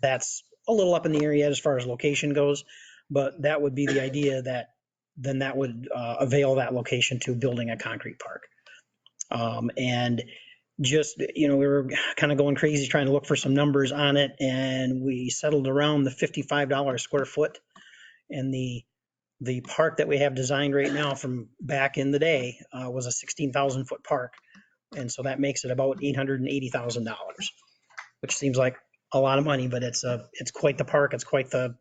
That's a little up in the area as far as location goes, but that would be the idea, that then that would avail that location to building a concrete park. And just, we were kind of going crazy trying to look for some numbers on it, and we settled around the $55 a square foot. And the park that we have designed right now from back in the day was a 16,000 foot park. And so that makes it about $880,000, which seems like a lot of money, but it's quite the park. It's quite a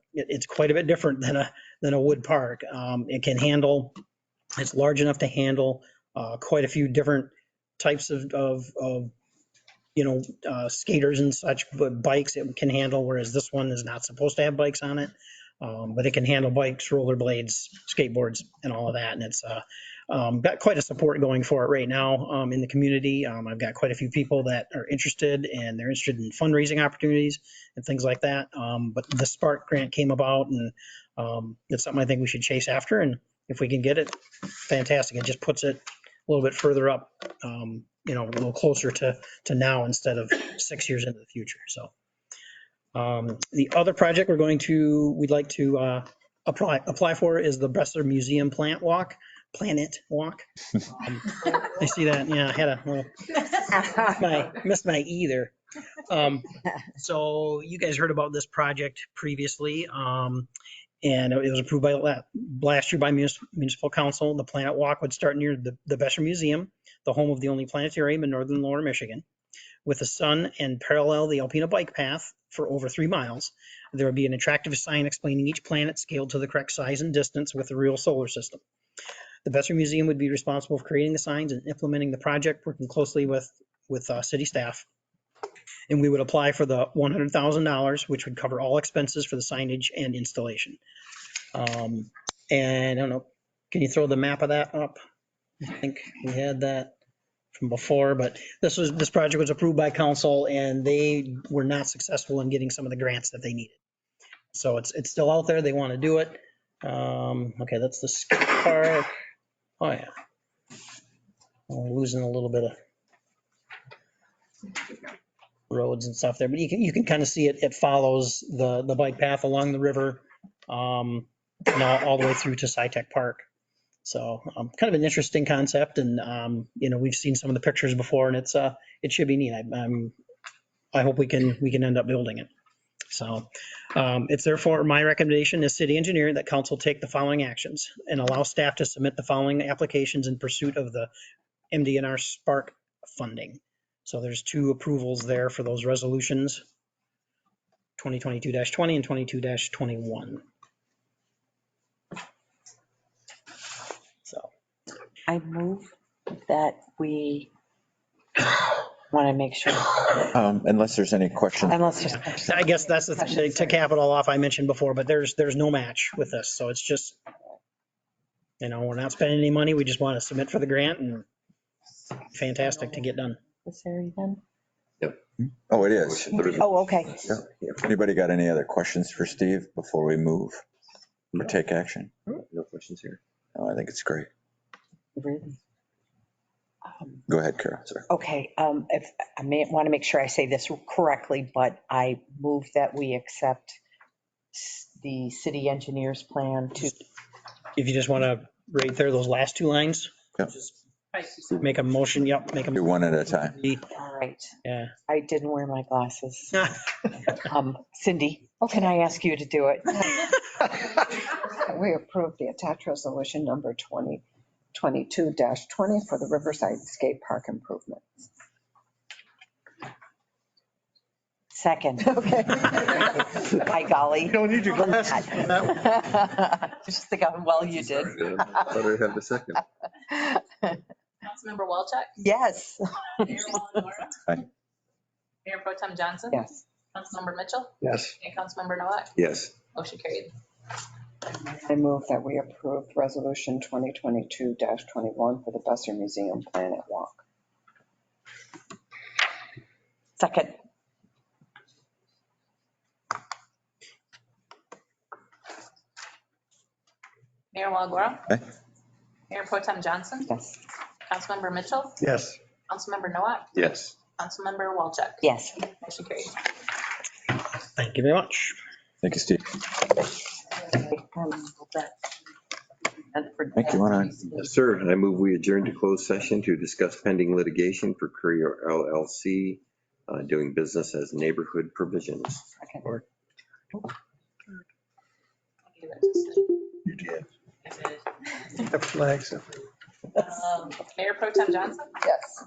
bit different than a wood park. It's large enough to handle quite a few different types of skaters and such, but bikes it can handle, whereas this one is not supposed to have bikes on it. But it can handle bikes, rollerblades, skateboards, and all of that. And it's got quite a support going for it right now in the community. I've got quite a few people that are interested, and they're interested in fundraising opportunities and things like that. But the Spark grant came about, and it's something I think we should chase after. And if we can get it, fantastic. It just puts it a little bit further up, a little closer to now instead of 6 years into the future. So The other project we'd like to apply for is the Besser Museum Planet Walk. I see that, yeah, I had a little, missed my E there. So you guys heard about this project previously, and it was approved by last year by municipal council. The Planet Walk would start near the Besser Museum, the home of the only planetarium in northern Lower Michigan, with the sun and parallel the Alpena bike path for over 3 miles. There would be an attractive sign explaining each planet scaled to the correct size and distance with a real solar system. The Besser Museum would be responsible for creating the signs and implementing the project, working closely with city staff. And we would apply for the $100,000, which would cover all expenses for the signage and installation. And I don't know, can you throw the map of that up? I think we had that from before, but this project was approved by council and they were not successful in getting some of the grants that they needed. So it's still out there. They want to do it. Okay, that's the skate park. Oh yeah. We're losing a little bit of roads and stuff there, but you can kind of see it. It follows the bike path along the river, all the way through to SciTech Park. So kind of an interesting concept, and we've seen some of the pictures before, and it should be neat. I hope we can end up building it. So it's therefore my recommendation as city engineer that council take the following actions and allow staff to submit the following applications in pursuit of the MDNR Spark funding. So there's 2 approvals there for those resolutions, 2022-20 and 22-21. So I move that we want to make sure. Unless there's any questions. I guess that's the thing, to cap it all off, I mentioned before, but there's no match with this. So it's just, we're not spending any money. We just want to submit for the grant, and fantastic to get done. This area then? Yep. Oh, it is. Oh, okay. Yeah. Anybody got any other questions for Steve before we move or take action? No questions here. Oh, I think it's great. Really? Go ahead, Carol. Sorry. Okay, if I may want to make sure I say this correctly, but I move that we accept the city engineer's plan to. If you just want to right there, those last 2 lines, just make a motion. Yep. Do one at a time. All right. Yeah. I didn't wear my glasses. Cindy, can I ask you to do it? We approve the attached resolution number 2022-20 for the Riverside Skate Park improvements. Second. Okay. By golly. You don't need your glasses. Just think of, well, you did. Better have the second. Councilmember Walchuk? Yes. Mayor Waligora? Aye. Mayor Pro Tem Johnson? Yes. Councilmember Mitchell? Yes. And Councilmember Nowak? Yes. Motion carried. I move that we approve resolution 2022-21 for the Besser Museum Planet Walk. Second. Mayor Waligora? Aye. Mayor Pro Tem Johnson? Yes. Councilmember Mitchell? Yes. Councilmember Nowak? Yes. Councilmember Walchuk? Yes. Motion carried. Thank you very much. Thank you, Steve. Thank you, Ron. Yes, sir. I move we adjourn to closed session to discuss pending litigation for Courier LLC, doing business as Neighborhood Provisions. You did. The flags. Mayor Pro Tem Johnson? Yes.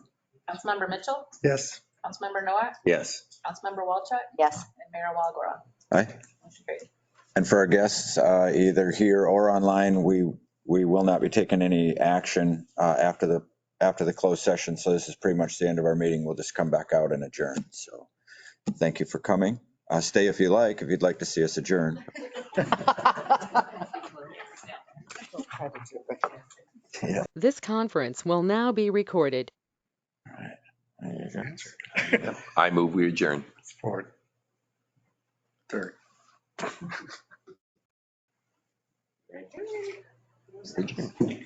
Councilmember Mitchell? Yes. Councilmember Nowak? Yes. Councilmember Walchuk? Yes. And Mayor Waligora? Aye. Motion carried. And for our guests, either here or online, we will not be taking any action after the closed session. So this is pretty much the end of our meeting. We'll just come back out and adjourn. So thank you for coming. Stay if you'd like to see us adjourn. Yeah. This conference will now be recorded. I move we adjourn. Fourth. Third. Adjourn.